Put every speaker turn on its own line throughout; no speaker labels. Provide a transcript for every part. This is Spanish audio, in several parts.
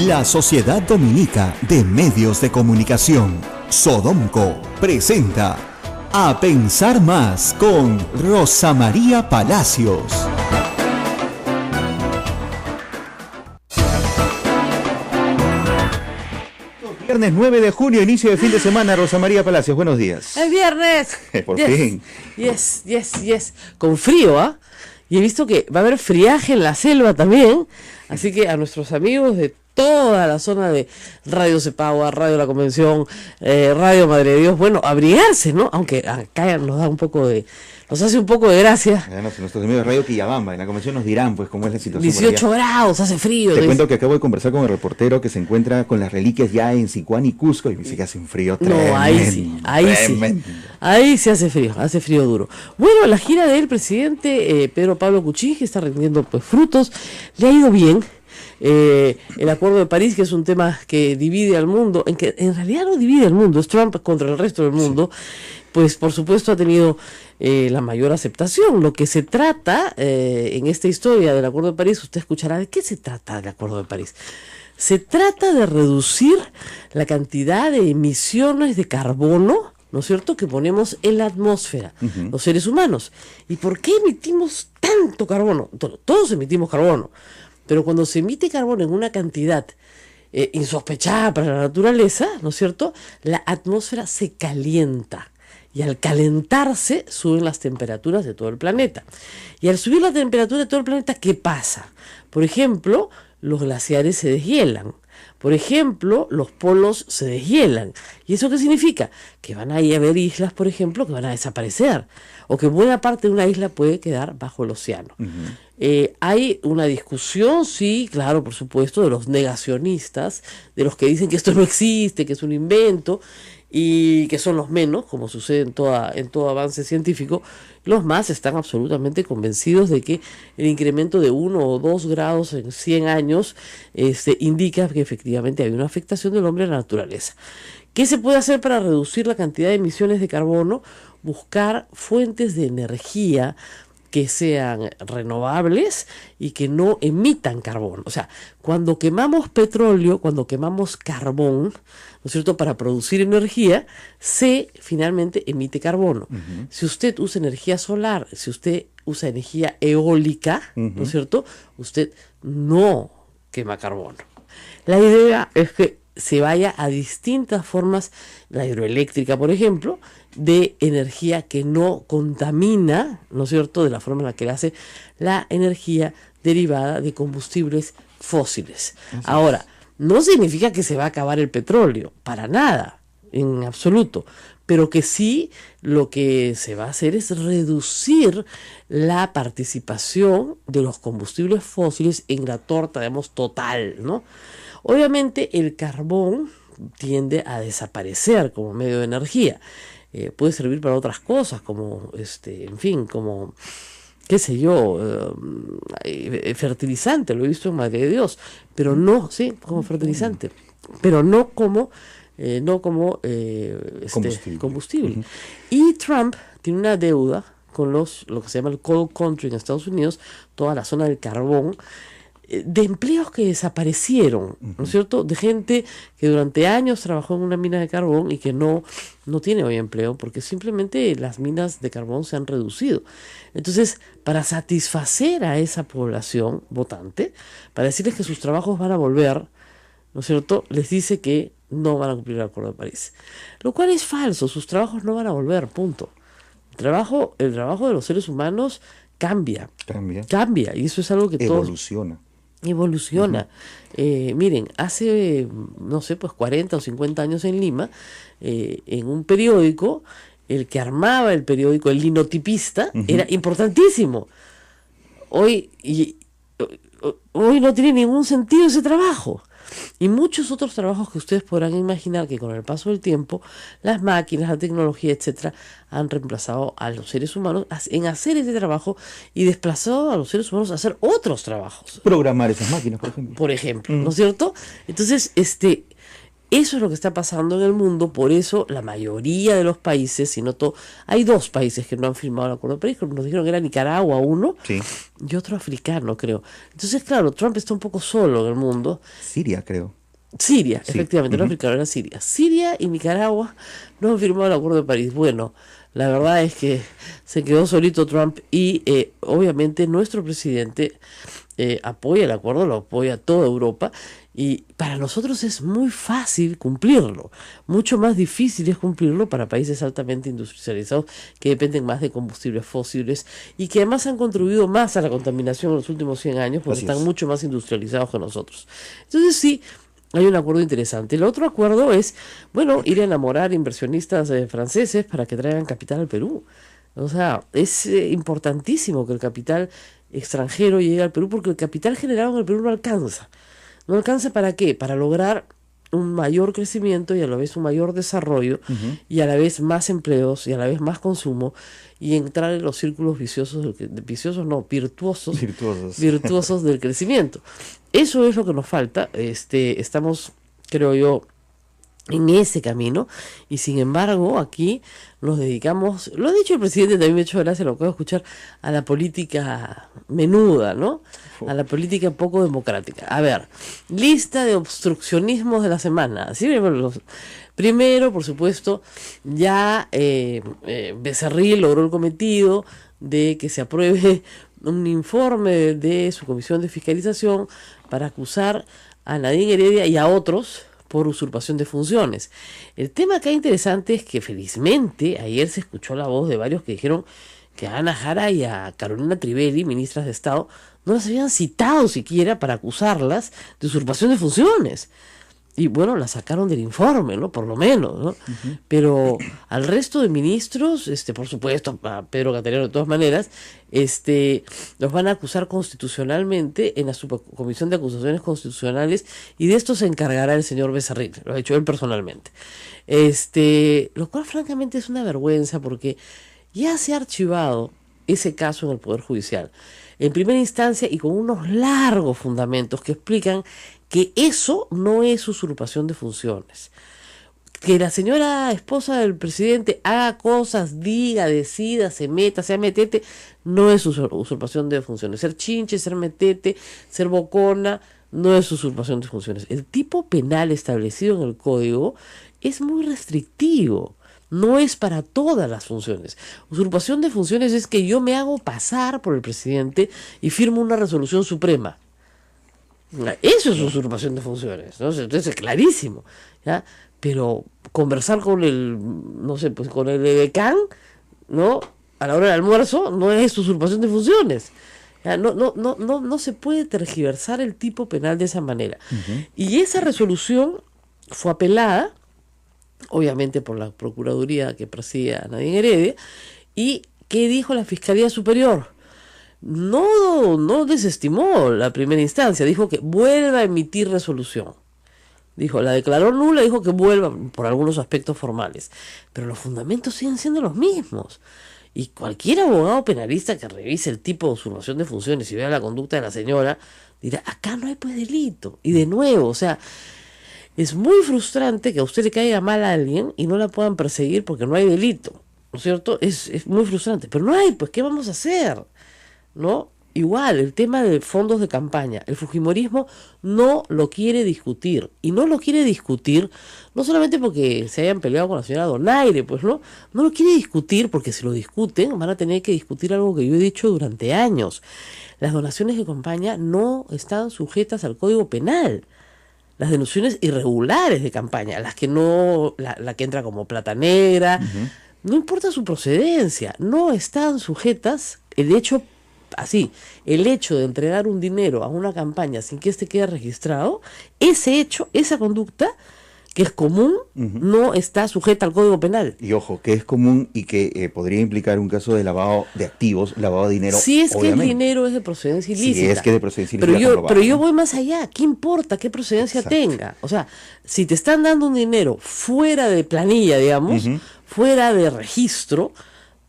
La Sociedad Dominica de Medios de Comunicación, Sodomco, presenta A Pensar Más con Rosa María Palacios. Viernes 9 de junio, inicio de fin de semana. Rosa María Palacios, buenos días.
¡El viernes!
Por fin.
Yes. Con frío, ¿ah? Y he visto que va a haber friaje en la selva también. Así que a nuestros amigos de toda la zona de Radio Cepagua, Radio La Convención, Radio Madre de Dios, bueno, abrigarse, ¿no? Aunque acá nos hace un poco de gracia.
Nuestros amigos de Radio Quillabamba, en la convención nos dirán, pues, cómo es la situación.
18 grados, hace frío.
Te cuento que acabo de conversar con el reportero que se encuentra con las reliquias ya en Sicuán y Cusco, y me dice que hace un frío tremendo.
No, ahí sí hace frío duro. Bueno, la gira del presidente Pedro Pablo Kuczynski está rindiendo pues frutos, le ha ido bien. El Acuerdo de París, que es un tema que divide al mundo, en realidad no divide al mundo, es Trump contra el resto del mundo, pues por supuesto ha tenido la mayor aceptación. Lo que se trata en esta historia del Acuerdo de París, usted escuchará de qué se trata el Acuerdo de París. Se trata de reducir la cantidad de emisiones de carbono, ¿no es cierto?, que ponemos en la atmósfera, los seres humanos. ¿Y por qué emitimos tanto carbono? Todos emitimos carbono. Pero cuando se emite carbono en una cantidad insospechada para la naturaleza, ¿no es cierto?, la atmósfera se calienta. Y al calentarse, suben las temperaturas de todo el planeta. Y al subir la temperatura de todo el planeta, ¿qué pasa? Por ejemplo, los glaciares se deshielan. Por ejemplo, los polos se deshielan. ¿Y eso qué significa? Que van a haber islas, por ejemplo, que van a desaparecer. O que buena parte de una isla puede quedar bajo el océano. Hay una discusión, sí, claro, por supuesto, de los negacionistas, de los que dicen que esto no existe, que es un invento, y que son los menos, como sucede en todo avance científico. Los más están absolutamente convencidos de que el incremento de 1 o 2 grados en 100 años indica que efectivamente hay una afectación del hombre a la naturaleza. ¿Qué se puede hacer para reducir la cantidad de emisiones de carbono? Buscar fuentes de energía que sean renovables y que no emitan carbono. O sea, cuando quemamos petróleo, cuando quemamos carbón, ¿no es cierto?, para producir energía, se finalmente emite carbono. Si usted usa energía solar, si usted usa energía eólica, ¿no es cierto?, usted no quema carbono. La idea es que se vaya a distintas formas, la hidroeléctrica, por ejemplo, de energía que no contamina, ¿no es cierto?, de la forma en la que hace la energía derivada de combustibles fósiles. Ahora, no significa que se va a acabar el petróleo, para nada, en absoluto, pero que sí lo que se va a hacer es reducir la participación de los combustibles fósiles en la torta, digamos, total, ¿no? Obviamente el carbón tiende a desaparecer como medio de energía. Puede servir para otras cosas, como, como, qué sé yo, fertilizante, lo he visto en Madre de Dios, pero no, sí, como fertilizante, pero no como combustible. Y Trump tiene una deuda con lo que se llama el coal country en Estados Unidos, toda la zona del carbón, de empleos que desaparecieron, ¿no es cierto?, de gente que durante años trabajó en una mina de carbón y que no tiene hoy empleo porque simplemente las minas de carbón se han reducido. Entonces, para satisfacer a esa población votante, para decirles que sus trabajos van a volver, ¿no es cierto?, les dice que no van a cumplir el Acuerdo de París. Lo cual es falso, sus trabajos no van a volver, punto. El trabajo de los seres humanos cambia, y eso es algo que evoluciona. Miren, hace, no sé, pues 40 o 50 años en Lima, en un periódico, el que armaba el periódico, el linotipista, era importantísimo. Hoy no tiene ningún sentido ese trabajo. Y muchos otros trabajos que ustedes podrán imaginar que con el paso del tiempo, las máquinas, la tecnología, etcétera, han reemplazado a los seres humanos en hacer ese trabajo y desplazado a los seres humanos a hacer otros trabajos.
Programar esas máquinas, por ejemplo.
¿No es cierto? Entonces, Eso es lo que está pasando en el mundo, por eso la mayoría de los países, si no todo, hay 2 países que no han firmado el Acuerdo de París, nos dijeron que era Nicaragua uno,
Sí.
y otro africano, creo. Entonces, claro, Trump está un poco solo en el mundo.
Siria, creo.
Siria,
Sí.
efectivamente, no africano, era Siria. Siria y Nicaragua no han firmado el Acuerdo de París. Bueno, la verdad es que se quedó solito Trump y obviamente nuestro presidente apoya el acuerdo, lo apoya toda Europa y para nosotros es muy fácil cumplirlo. Mucho más difícil es cumplirlo para países altamente industrializados que dependen más de combustibles fósiles y que además han contribuido más a la contaminación en los últimos 100 años porque
Así
están
es.
mucho más industrializados que nosotros. Entonces sí, hay un acuerdo interesante. El otro acuerdo es, bueno, ir a enamorar inversionistas franceses para que traigan capital al Perú. O sea, es importantísimo que el capital extranjero llegue al Perú porque el capital generado en el Perú no alcanza. ¿No alcanza para qué? Para lograr un mayor crecimiento y a la vez un mayor desarrollo y a la vez más empleos y a la vez más consumo y entrar en los círculos viciosos, virtuosos, virtuosos del crecimiento. Eso es lo que nos falta. Estamos, creo yo, en ese camino y sin embargo aquí nos dedicamos, lo ha dicho el presidente, también me ha hecho gracia, lo puedo escuchar, a la política menuda, ¿no? A la política poco democrática. A ver, lista de obstruccionismos de la semana. ¿Sí? Primero, por supuesto, ya Becerril logró el cometido de que se apruebe un informe de su comisión de fiscalización para acusar a Nadine Heredia y a otros por usurpación de funciones. El tema acá interesante es que felizmente ayer se escuchó la voz de varios que dijeron que a Ana Jara y a Carolina Trivelli, ministras de Estado, no las habían citado siquiera para acusarlas de usurpación de funciones. Y bueno, la sacaron del informe, ¿no? Por lo menos, ¿no? Pero al resto de ministros, por supuesto, a Pedro Cateriano de todas maneras, los van a acusar constitucionalmente en la Subcomisión de Acusaciones Constitucionales y de esto se encargará el señor Becerril, lo ha hecho él personalmente. Lo cual francamente es una vergüenza porque ya se ha archivado ese caso en el Poder Judicial, en primera instancia y con unos largos fundamentos que explican que eso no es usurpación de funciones. Que la señora esposa del presidente haga cosas, diga, decida, se meta, sea metete, no es usurpación de funciones. Ser chinche, ser metete, ser bocona, no es usurpación de funciones. El tipo penal establecido en el código es muy restrictivo. No es para todas las funciones. Usurpación de funciones es que yo me hago pasar por el presidente y firmo una resolución suprema. Eso es usurpación de funciones, ¿no? Entonces es clarísimo, ¿ya? Pero conversar con el, no sé, pues con el decán, ¿no? A la hora del almuerzo no es usurpación de funciones. ¿Ya? No se puede tergiversar el tipo penal de esa manera. Y esa resolución fue apelada, obviamente por la Procuraduría que preside a Nadine Heredia, y ¿qué dijo la Fiscalía Superior? No desestimó la primera instancia, dijo que vuelva a emitir resolución. Dijo, la declaró nula, dijo que vuelva por algunos aspectos formales. Pero los fundamentos siguen siendo los mismos. Y cualquier abogado penalista que revise el tipo de usurpación de funciones y vea la conducta de la señora, dirá, acá no hay pues delito. Y de nuevo, o sea, es muy frustrante que a usted le caiga mal a alguien y no la puedan perseguir porque no hay delito. ¿No es cierto? Es muy frustrante. Pero no hay, pues, ¿qué vamos a hacer? ¿No? Igual, el tema de fondos de campaña, el fujimorismo no lo quiere discutir, y no lo quiere discutir no solamente porque se hayan peleado con la señora Donaire, pues no lo quiere discutir porque si lo discuten van a tener que discutir algo que yo he dicho durante años. Las donaciones de campaña no están sujetas al Código Penal. Las donaciones irregulares de campaña, las que no, la que entra como plata negra, no importa su procedencia, no están sujetas. El hecho de entregar un dinero a una campaña sin que éste quede registrado, ese hecho, esa conducta, que es común, no está sujeta al Código Penal.
Y ojo, que es común y que podría implicar un caso de lavado de activos, lavado de dinero.
Si es
obviamente.
que el dinero es de procedencia ilícita.
Si es que de procedencia ilícita.
Pero yo voy más allá. ¿Qué importa qué procedencia tenga? O sea, si te están dando un dinero fuera de planilla, digamos, fuera de registro,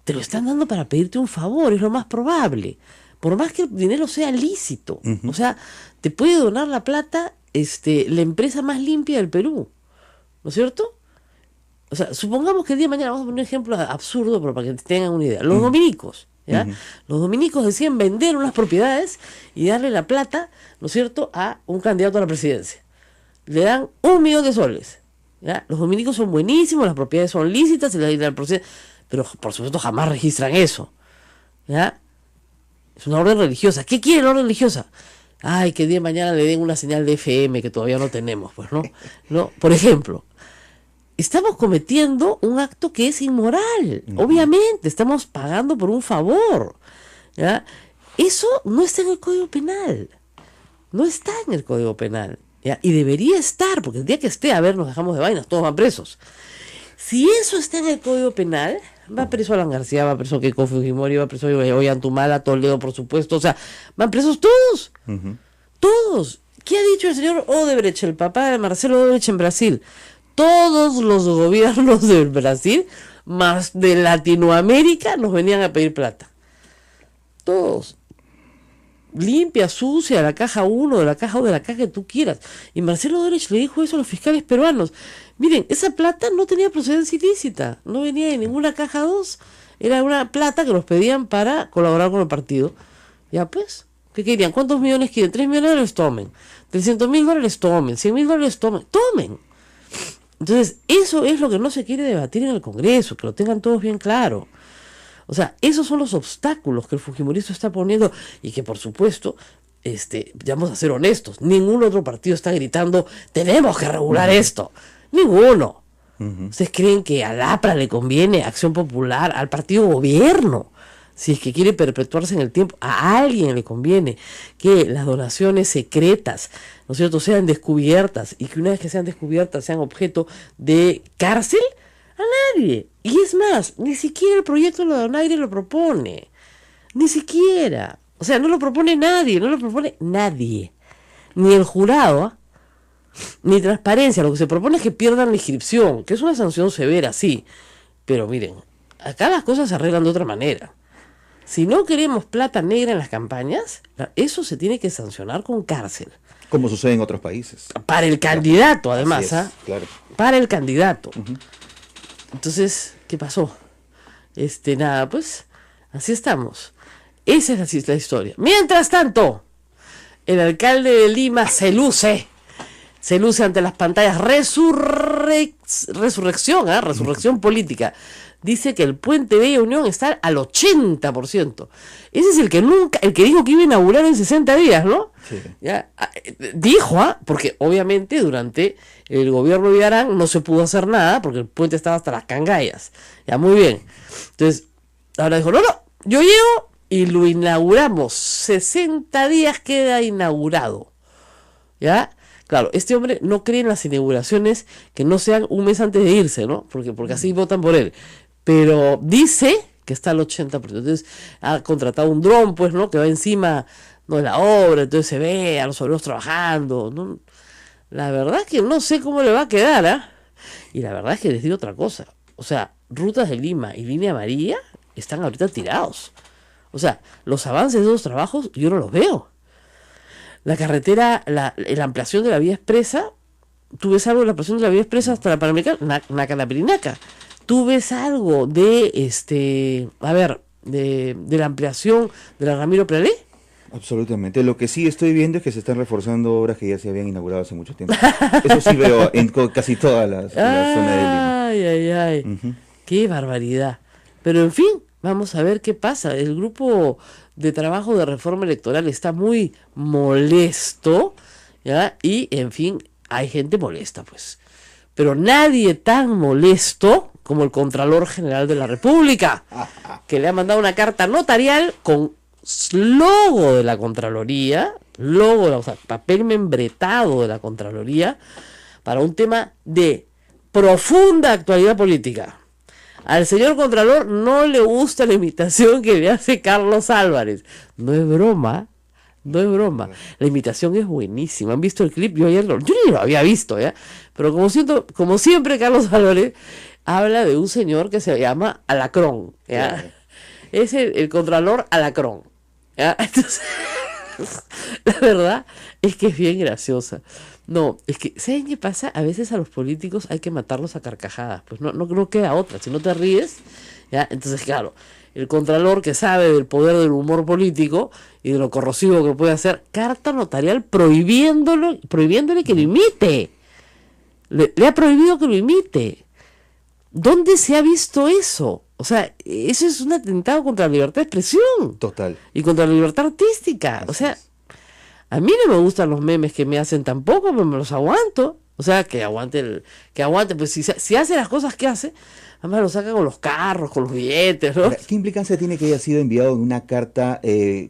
te lo están dando para pedirte un favor, es lo más probable. Por más que el dinero sea lícito. O sea, te puede donar la plata la empresa más limpia del Perú. ¿no es cierto? O sea, supongamos que el día de mañana, vamos a poner un ejemplo absurdo, pero para que tengan una idea. Los dominicos, ¿ya? Los dominicos deciden vender unas propiedades y darle la plata, ¿no es cierto?, a un candidato a la presidencia. Le dan 1 millón de soles, ¿ya? Los dominicos son buenísimos, las propiedades son lícitas, y le dan al presidente, pero por supuesto jamás registran eso, ¿ya? Es una orden religiosa. ¿Qué quiere la orden religiosa? Ay, que el día de mañana le den una señal de FM que todavía no tenemos, pues, ¿no? ¿No? Por ejemplo, estamos cometiendo un acto que es inmoral. Obviamente, estamos pagando por un favor, ¿ya? Eso no está en el Código Penal. No está en el Código Penal, ¿ya? Y debería estar, porque el día que esté, a ver, nos dejamos de vainas, todos van presos. Si eso está en el Código Penal, va preso Alan García, va preso Keiko Fujimori, va preso Ollantumala, Toledo, por supuesto, o sea, van presos todos, todos. ¿Qué ha dicho el señor Odebrecht, el papá de Marcelo Odebrecht en Brasil? Todos los gobiernos del Brasil, más de Latinoamérica, nos venían a pedir plata. Todos. Limpia, sucia, de la caja 1, de la caja 2, de la caja que tú quieras. Y Marcelo Odebrecht le dijo eso a los fiscales peruanos. Miren, esa plata no tenía procedencia ilícita, no venía de ninguna caja 2, era una plata que nos pedían para colaborar con el partido. Ya pues, ¿qué querían? ¿Cuántos millones quieren? 3 millones, tomen. 300.000 dólares, tomen. 100.000 dólares, tomen. ¡Tomen! Entonces, eso es lo que no se quiere debatir en el Congreso, que lo tengan todos bien claro. O sea, esos son los obstáculos que el fujimorismo está poniendo y que, por supuesto, vamos a ser honestos, ningún otro partido está gritando, tenemos que regular esto. Ninguno. Ustedes creen que al APRA le conviene, Acción Popular, al partido gobierno, si es que quiere perpetuarse en el tiempo, a alguien le conviene que las donaciones secretas, ¿no es cierto?, sean descubiertas y que una vez que sean descubiertas sean objeto de cárcel. A nadie. Y es más, ni siquiera el proyecto de la Donaire lo propone. Ni siquiera. O sea, no lo propone nadie, no lo propone nadie. Ni el jurado, ni transparencia. Lo que se propone es que pierdan la inscripción, que es una sanción severa, sí. Pero miren, acá las cosas se arreglan de otra manera. Si no queremos plata negra en las campañas, eso se tiene que sancionar con cárcel.
Como sucede en otros países.
Para el candidato, además,
claro.
Para el candidato. Entonces, ¿qué pasó? Nada, pues, así estamos. Esa es la historia. Mientras tanto, el alcalde de Lima se luce ante las pantallas. Resurrección política. Dice que el puente Bella Unión está al 80%. Ese es el que dijo que iba a inaugurar en 60 días, ¿no? Sí. ¿Ya? Dijo, porque obviamente durante el gobierno de Villarán no se pudo hacer nada porque el puente estaba hasta las cangallas. Ya, muy bien. Entonces, ahora dijo, no, yo llego y lo inauguramos. 60 días queda inaugurado. ¿Ya? Claro, este hombre no cree en las inauguraciones que no sean un mes antes de irse, ¿no? Porque así votan por él. Pero dice que está al 80%. Entonces ha contratado un dron, pues, ¿no? Que va encima, ¿no?, de la obra, entonces se ve a los obreros trabajando, ¿no? La verdad es que no sé cómo le va a quedar, ¿ah? Y la verdad es que les digo otra cosa. O sea, Rutas de Lima y Línea Amarilla están ahorita tirados. O sea, los avances de esos trabajos yo no los veo. La carretera, la ampliación de la vía expresa, ¿tú ves algo de la ampliación de la vía expresa hasta la Panamericana? Naca. ¿Tú ves algo de de la ampliación de la Ramiro Pradé?
Absolutamente. Lo que sí estoy viendo es que se están reforzando obras que ya se habían inaugurado hace mucho tiempo. Eso sí veo en casi todas las zonas de Lima.
Ay. Qué barbaridad. Pero en fin, vamos a ver qué pasa. El grupo de trabajo de reforma electoral está muy molesto, ¿ya? Y, en fin, hay gente molesta, pues. Pero nadie tan molesto como el Contralor General de la República, que le ha mandado una carta notarial con logo de la Contraloría, papel membretado de la Contraloría, para un tema de profunda actualidad política. Al señor Contralor no le gusta la imitación que le hace Carlos Álvarez. No es broma. La imitación es buenísima. ¿Han visto el clip? Yo ni lo había visto, ¿ya? Pero como siempre, Carlos Álvarez habla de un señor que se llama Alacrón, ¿ya? Es el Contralor Alacrón, ¿ya? Entonces, La verdad es que es bien graciosa. No, es que, ¿saben qué pasa? A veces a los políticos hay que matarlos a carcajadas, pues no queda otra. Si no te ríes, ¿ya? Entonces, claro, el contralor que sabe del poder del humor político y de lo corrosivo que puede hacer, carta notarial prohibiéndole que lo imite. Le ha prohibido que lo imite. ¿Dónde se ha visto eso? O sea, eso es un atentado contra la libertad de expresión.
Total.
Y contra la libertad artística.
Así
O sea,
es.
a mí no me gustan los memes que me hacen tampoco, pero me los aguanto. O sea, que aguante, pues si hace las cosas que hace, además lo saca con los carros, con los billetes, ¿no?
Ahora, ¿qué implicancia tiene que haya sido enviado en una carta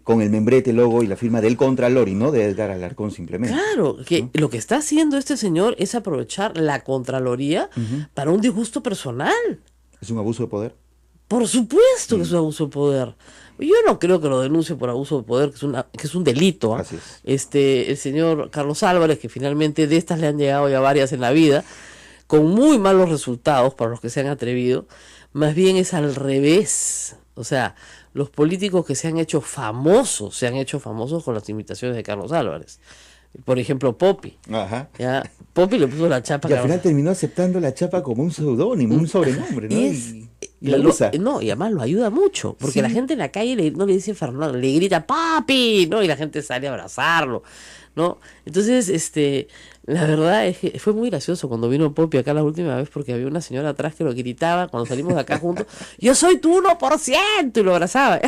con el membrete, logo y la firma del Contralor y no de Edgar Alarcón simplemente?
Claro, que
¿no?
lo que está haciendo este señor es aprovechar la Contraloría para un disgusto personal.
¿Es un abuso de poder?
Por supuesto que es un abuso de poder. Yo no creo que lo denuncie por abuso de poder, que es un delito.
Así es.
El señor Carlos Álvarez, que finalmente de estas le han llegado ya varias en la vida, con muy malos resultados para los que se han atrevido, más bien es al revés. O sea, los políticos que se han hecho famosos con las imitaciones de Carlos Álvarez. Por ejemplo, Popi.
Ajá.
¿Ya? Popi le puso la chapa.
Y al final terminó aceptando la chapa como un seudónimo, un sobrenombre, ¿no? Y la usa.
No, y además lo ayuda mucho, porque la gente en la calle no le dice Fernando, le grita papi, ¿no? Y la gente sale a abrazarlo, ¿no? Entonces, la verdad es que fue muy gracioso cuando vino Popi acá la última vez, porque había una señora atrás que lo gritaba cuando salimos de acá juntos, yo soy tu 1%, y lo abrazaba.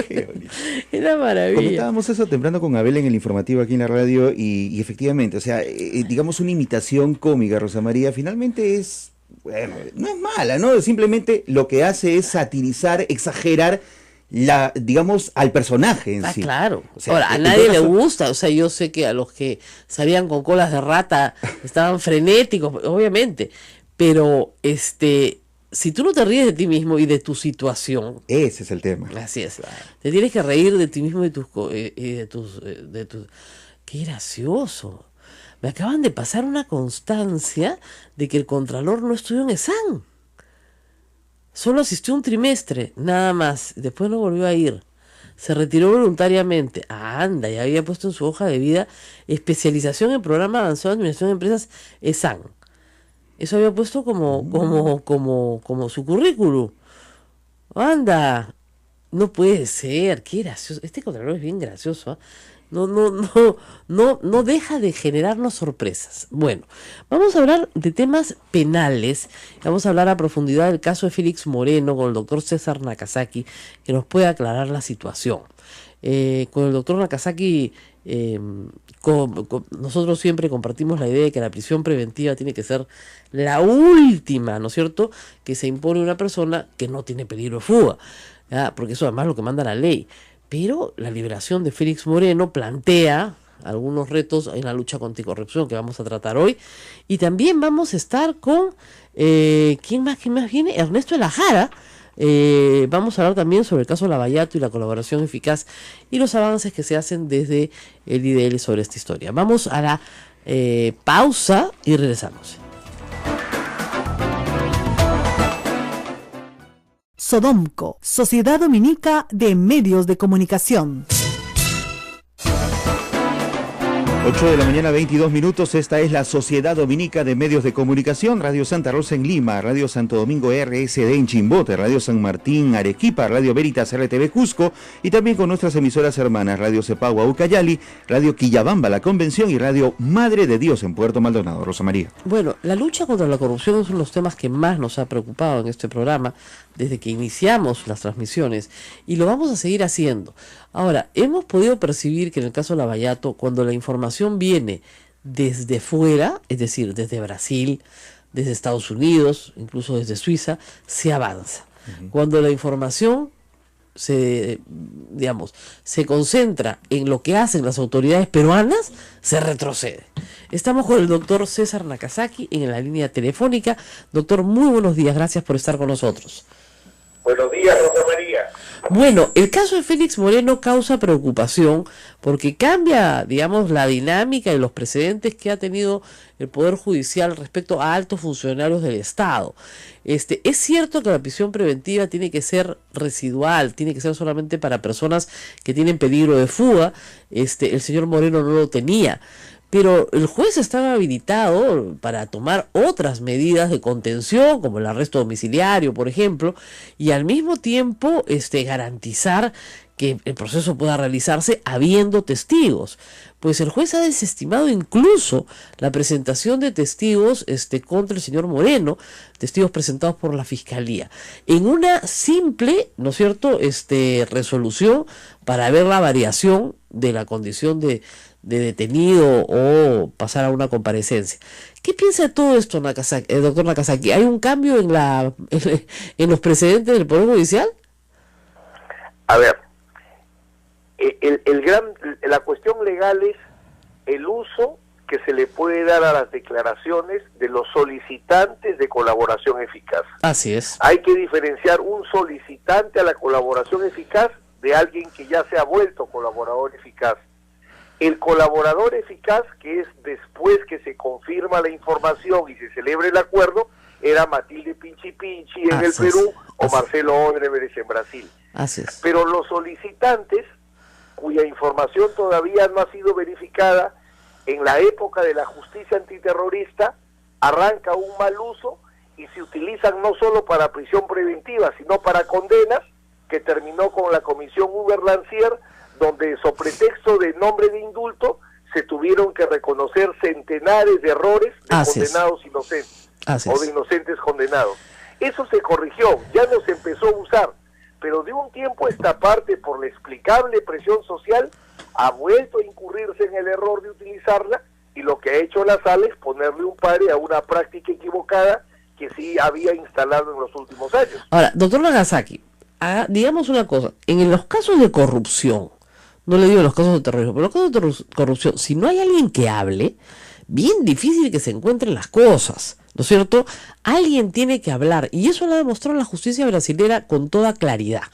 Qué bonito.
Era maravilla.
Comentábamos eso temprano con Abel en el informativo aquí en la radio y efectivamente, o sea, digamos una imitación cómica, Rosa María, finalmente es, bueno, no es mala, ¿no? Simplemente lo que hace es satirizar, exagerar digamos, al personaje en sí.
Claro.
O sea,
ahora, a nadie le gusta, o sea, yo sé que a los que salían con colas de rata estaban frenéticos, obviamente, pero si tú no te ríes de ti mismo y de tu situación,
ese es el tema.
así es, te tienes que reír de ti mismo y de tus qué gracioso. Me acaban de pasar una constancia de que el Contralor no estudió en ESAN. Solo asistió un trimestre, nada más. Después no volvió a ir. Se retiró voluntariamente. Anda, ya había puesto en su hoja de vida especialización en programa avanzado de administración de empresas ESAN. Eso había puesto como su currículum. Anda, no puede ser, qué gracioso. Este Contralor es bien gracioso, ¿eh? No deja de generarnos sorpresas. Bueno, vamos a hablar de temas penales. Vamos a hablar a profundidad del caso de Félix Moreno con el doctor César Nakazaki, que nos puede aclarar la situación. Con el doctor Nakazaki, nosotros siempre compartimos la idea de que la prisión preventiva tiene que ser la última, ¿no es cierto?, que se impone a una persona que no tiene peligro de fuga, ¿ya? Porque eso además es lo que manda la ley. Pero la liberación de Félix Moreno plantea algunos retos en la lucha contra anticorrupción que vamos a tratar hoy. Y también vamos a estar con, ¿quién más viene? Ernesto de la Jara. Vamos a hablar también sobre el caso Lavallato y la colaboración eficaz y los avances que se hacen desde el IDL sobre esta historia. Vamos a la pausa y regresamos.
Sodomco, Sociedad Dominica de Medios de Comunicación.
8 de la mañana, 22 minutos. Esta es la Sociedad Dominica de Medios de Comunicación. Radio Santa Rosa en Lima, Radio Santo Domingo RSD en Chimbote, Radio San Martín Arequipa, Radio Veritas RTV Cusco y también con nuestras emisoras hermanas Radio Cepagua Ucayali, Radio Quillabamba La Convención y Radio Madre de Dios en Puerto Maldonado. Rosa María.
Bueno, la lucha contra la corrupción es uno de los temas que más nos ha preocupado en este programa desde que iniciamos las transmisiones y lo vamos a seguir haciendo. Ahora, hemos podido percibir que en el caso de Lavallato, cuando la información viene desde fuera, es decir, desde Brasil, desde Estados Unidos, incluso desde Suiza, se avanza. Cuando la información se concentra en lo que hacen las autoridades peruanas, se retrocede. Estamos con el doctor César Nakazaki en la línea telefónica. Doctor, muy buenos días, gracias por estar con nosotros.
Buenos días, Rosa María.
Bueno, el caso de Félix Moreno causa preocupación porque cambia, digamos, la dinámica y los precedentes que ha tenido el Poder Judicial respecto a altos funcionarios del Estado. Es cierto que la prisión preventiva tiene que ser residual, tiene que ser solamente para personas que tienen peligro de fuga. El señor Moreno no lo tenía. Pero el juez estaba habilitado para tomar otras medidas de contención, como el arresto domiciliario, por ejemplo, y al mismo tiempo garantizar que el proceso pueda realizarse habiendo testigos. Pues el juez ha desestimado incluso la presentación de testigos contra el señor Moreno, testigos presentados por la Fiscalía, en una simple, ¿no es cierto?, resolución para ver la variación de la condición de detenido o pasar a una comparecencia. ¿Qué piensa de todo esto, doctor Nakazaki? ¿Hay un cambio en los precedentes del Poder Judicial?
A ver, la cuestión legal es el uso que se le puede dar a las declaraciones de los solicitantes de colaboración eficaz.
Así es.
Hay que diferenciar un solicitante a la colaboración eficaz de alguien que ya se ha vuelto colaborador eficaz. El colaborador eficaz, que es después que se confirma la información y se celebra el acuerdo, era Matilde Pinchi Pinchi en el Perú o Marcelo Odebrecht en Brasil.
Así es.
Pero los solicitantes, cuya información todavía no ha sido verificada, en la época de la justicia antiterrorista, arranca un mal uso y se utilizan no solo para prisión preventiva, sino para condenas, que terminó con la comisión Uber-Lancier, donde sobre pretexto de nombre de indulto se tuvieron que reconocer centenares de errores de condenados inocentes o de inocentes condenados. Eso se corrigió, ya no se empezó a usar, pero de un tiempo a esta parte, por la explicable presión social, ha vuelto a incurrirse en el error de utilizarla, y lo que ha hecho la sala es ponerle un pare a una práctica equivocada que sí había instalado en los últimos años.
Ahora, doctor Nakazaki, digamos una cosa, en los casos de corrupción, no le digo los casos de terrorismo, pero los casos de corrupción, si no hay alguien que hable, bien difícil que se encuentren las cosas, ¿no es cierto? Alguien tiene que hablar, y eso lo ha demostrado la justicia brasilera con toda claridad.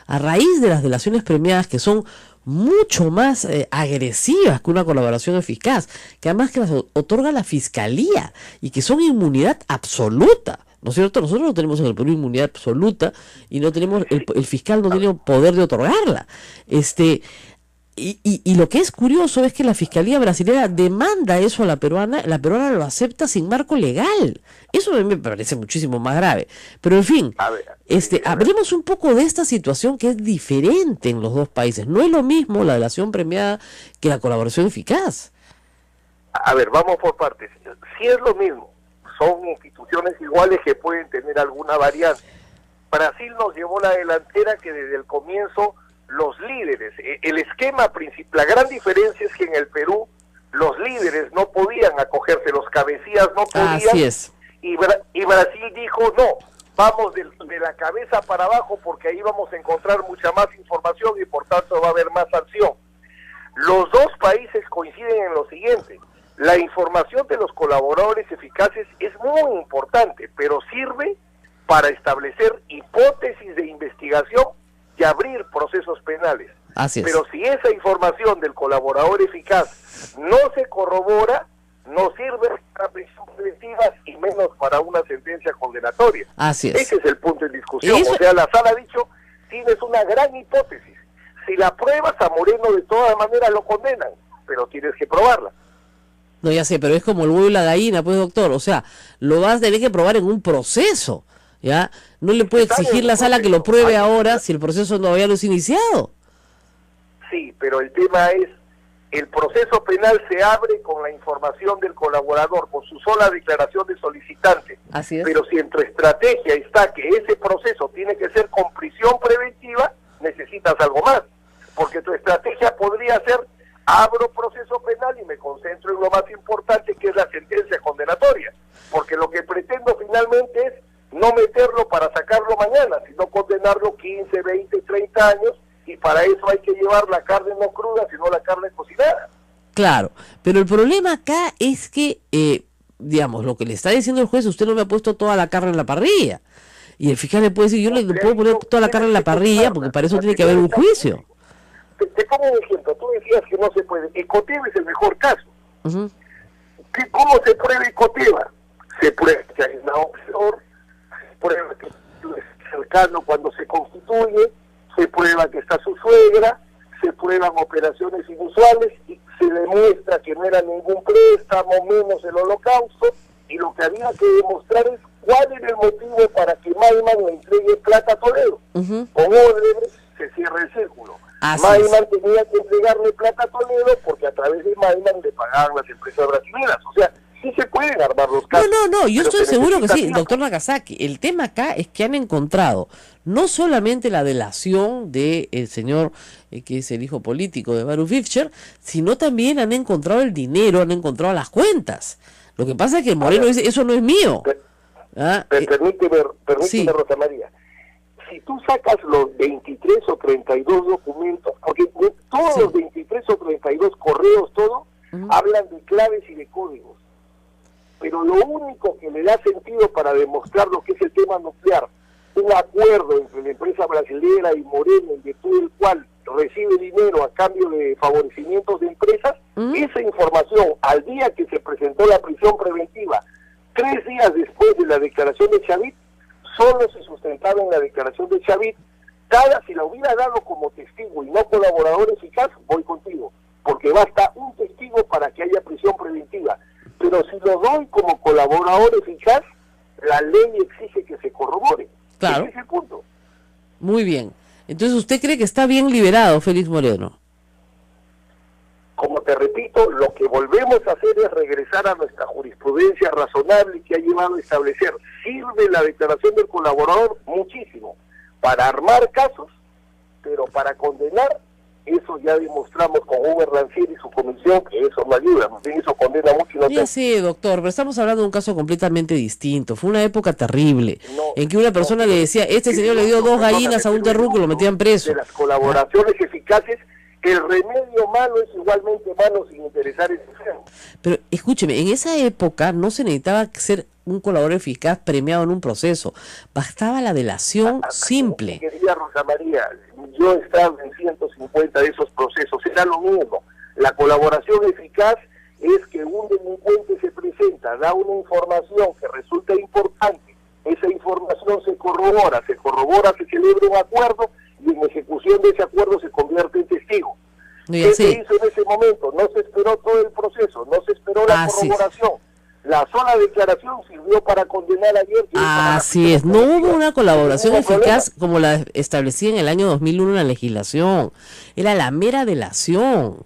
A raíz de las delaciones premiadas, que son mucho más agresivas que una colaboración eficaz, que además que las otorga la Fiscalía, y que son inmunidad absoluta, ¿no es cierto? Nosotros no tenemos en el Perú inmunidad absoluta, y no tenemos, el fiscal no tiene poder de otorgarla. Y lo que es curioso es que la Fiscalía brasileña demanda eso a la peruana lo acepta sin marco legal. Eso a mí me parece muchísimo más grave. Pero en fin, hablemos un poco de esta situación que es diferente en los dos países. No es lo mismo la delación premiada que la colaboración eficaz.
A ver, vamos por partes. Sí es lo mismo, son instituciones iguales que pueden tener alguna variante. Brasil nos llevó la delantera, que desde el comienzo los líderes, el esquema principal, la gran diferencia es que en el Perú los líderes no podían acogerse, los cabecillas no podían.
Así es.
Y Brasil dijo, no, vamos de la cabeza para abajo, porque ahí vamos a encontrar mucha más información y por tanto va a haber más sanción. Los dos países coinciden en lo siguiente: la información de los colaboradores eficaces es muy importante, pero sirve para establecer hipótesis de investigación y abrir procesos penales.
Así es.
Pero si esa información del colaborador eficaz no se corrobora, no sirve para prisión preventiva y menos para una sentencia condenatoria.
Así es.
Ese es el punto en discusión. O sea, la sala ha dicho, tienes una gran hipótesis. Si la pruebas, a Moreno de todas maneras lo condenan, pero tienes que probarla.
No, ya sé, pero es como el huevo y la gallina, pues, doctor. O sea, lo vas a tener que probar en un proceso, ¿ya? No le puede exigir la sala que lo pruebe ahora si el proceso todavía no es iniciado.
Sí, pero el tema es, el proceso penal se abre con la información del colaborador, con su sola declaración de solicitante.
Así es.
Pero si en tu estrategia está que ese proceso tiene que ser con prisión preventiva, necesitas algo más. Porque tu estrategia podría ser, abro proceso penal y me concentro en lo más importante, que es la sentencia condenatoria. Porque lo que pretendo finalmente es no meterlo para sacarlo mañana, sino condenarlo 15, 20, 30 años, y para eso hay que llevar la carne no cruda, sino la carne cocinada.
Claro, pero el problema acá es que, digamos, lo que le está diciendo el juez, usted no me ha puesto toda la carne en la parrilla. Y el fiscal le puede decir, yo le puedo poner toda la carne en la parrilla, porque para eso tiene que haber un juicio.
Te pongo un ejemplo, tú decías que no se puede. Ecoteva es el mejor caso. ¿Cómo se prueba Ecoteva? Se prueba que hay una opción, se prueba que es cercano cuando se constituye, se prueba que está su suegra, se prueban operaciones inusuales y se demuestra que no era ningún préstamo, menos el holocausto, y lo que había que demostrar es cuál era el motivo para que Maiman le entregue plata a Toledo. Con Odebrecht se cierra el círculo. Maiman tenía que entregarle plata a Toledo porque a través de Maiman le pagaban las empresas brasileñas. O sea, sí se pueden armar los casos.
No, yo estoy seguro que sí, doctor Nagasaki. El tema acá es que han encontrado no solamente la delación del señor que es el hijo político de Baruch Ifcher, sino también han encontrado el dinero, han encontrado las cuentas. Lo que pasa es que Moreno dice, eso no es mío.
Permíteme,
sí.
Rosa María. Si tú sacas los 23 o 32 documentos, porque todos los 23 o 32 correos, todo, hablan de claves y de códigos. Pero lo único que le da sentido para demostrar lo que es el tema nuclear, un acuerdo entre la empresa brasilera y Moreno, en virtud del cual recibe dinero a cambio de favorecimientos de empresas, esa información, al día que se presentó la prisión preventiva, 3 días después de la declaración de Chavit, solo se sustentaba en la declaración de Chavit. Si la hubiera dado como testigo y no colaborador eficaz, voy contigo, porque basta un testigo para que haya prisión preventiva. Pero si lo doy como colaborador eficaz, la ley exige que se corrobore.
Claro.
Ese es el punto.
Muy bien. Entonces, ¿usted cree que está bien liberado Félix Moreno?
Como te repito, lo que volvemos a hacer es regresar a nuestra jurisprudencia razonable que ha llevado a establecer. Sirve la declaración del colaborador muchísimo para armar casos, pero para condenar, eso ya demostramos con Hugo Rancière y su comisión que eso no ayuda, eso condena mucho.
Ya sé, doctor, pero estamos hablando de un caso completamente distinto. Fue una época terrible en que una persona le decía, este señor le dio 2 gallinas a un terruco y lo metían preso.
De las colaboraciones eficaces, el remedio malo es igualmente malo sin interesar en su enfermo.
Pero escúcheme, en esa época no se necesitaba ser un colaborador eficaz premiado en un proceso, bastaba la delación simple.
Querida Rosa María, yo he estado en 150 de esos procesos, era lo mismo. La colaboración eficaz es que un delincuente se presenta, da una información que resulta importante, esa información se corrobora, se celebra un acuerdo y en ejecución de ese acuerdo se convierte en testigo. ¿Qué se hizo en ese momento? No se esperó todo el proceso, no se esperó la corroboración. La sola declaración sirvió para condenar ayer.
Así es, no hubo una colaboración eficaz como la establecía en el año 2001 en la legislación. Era la mera delación.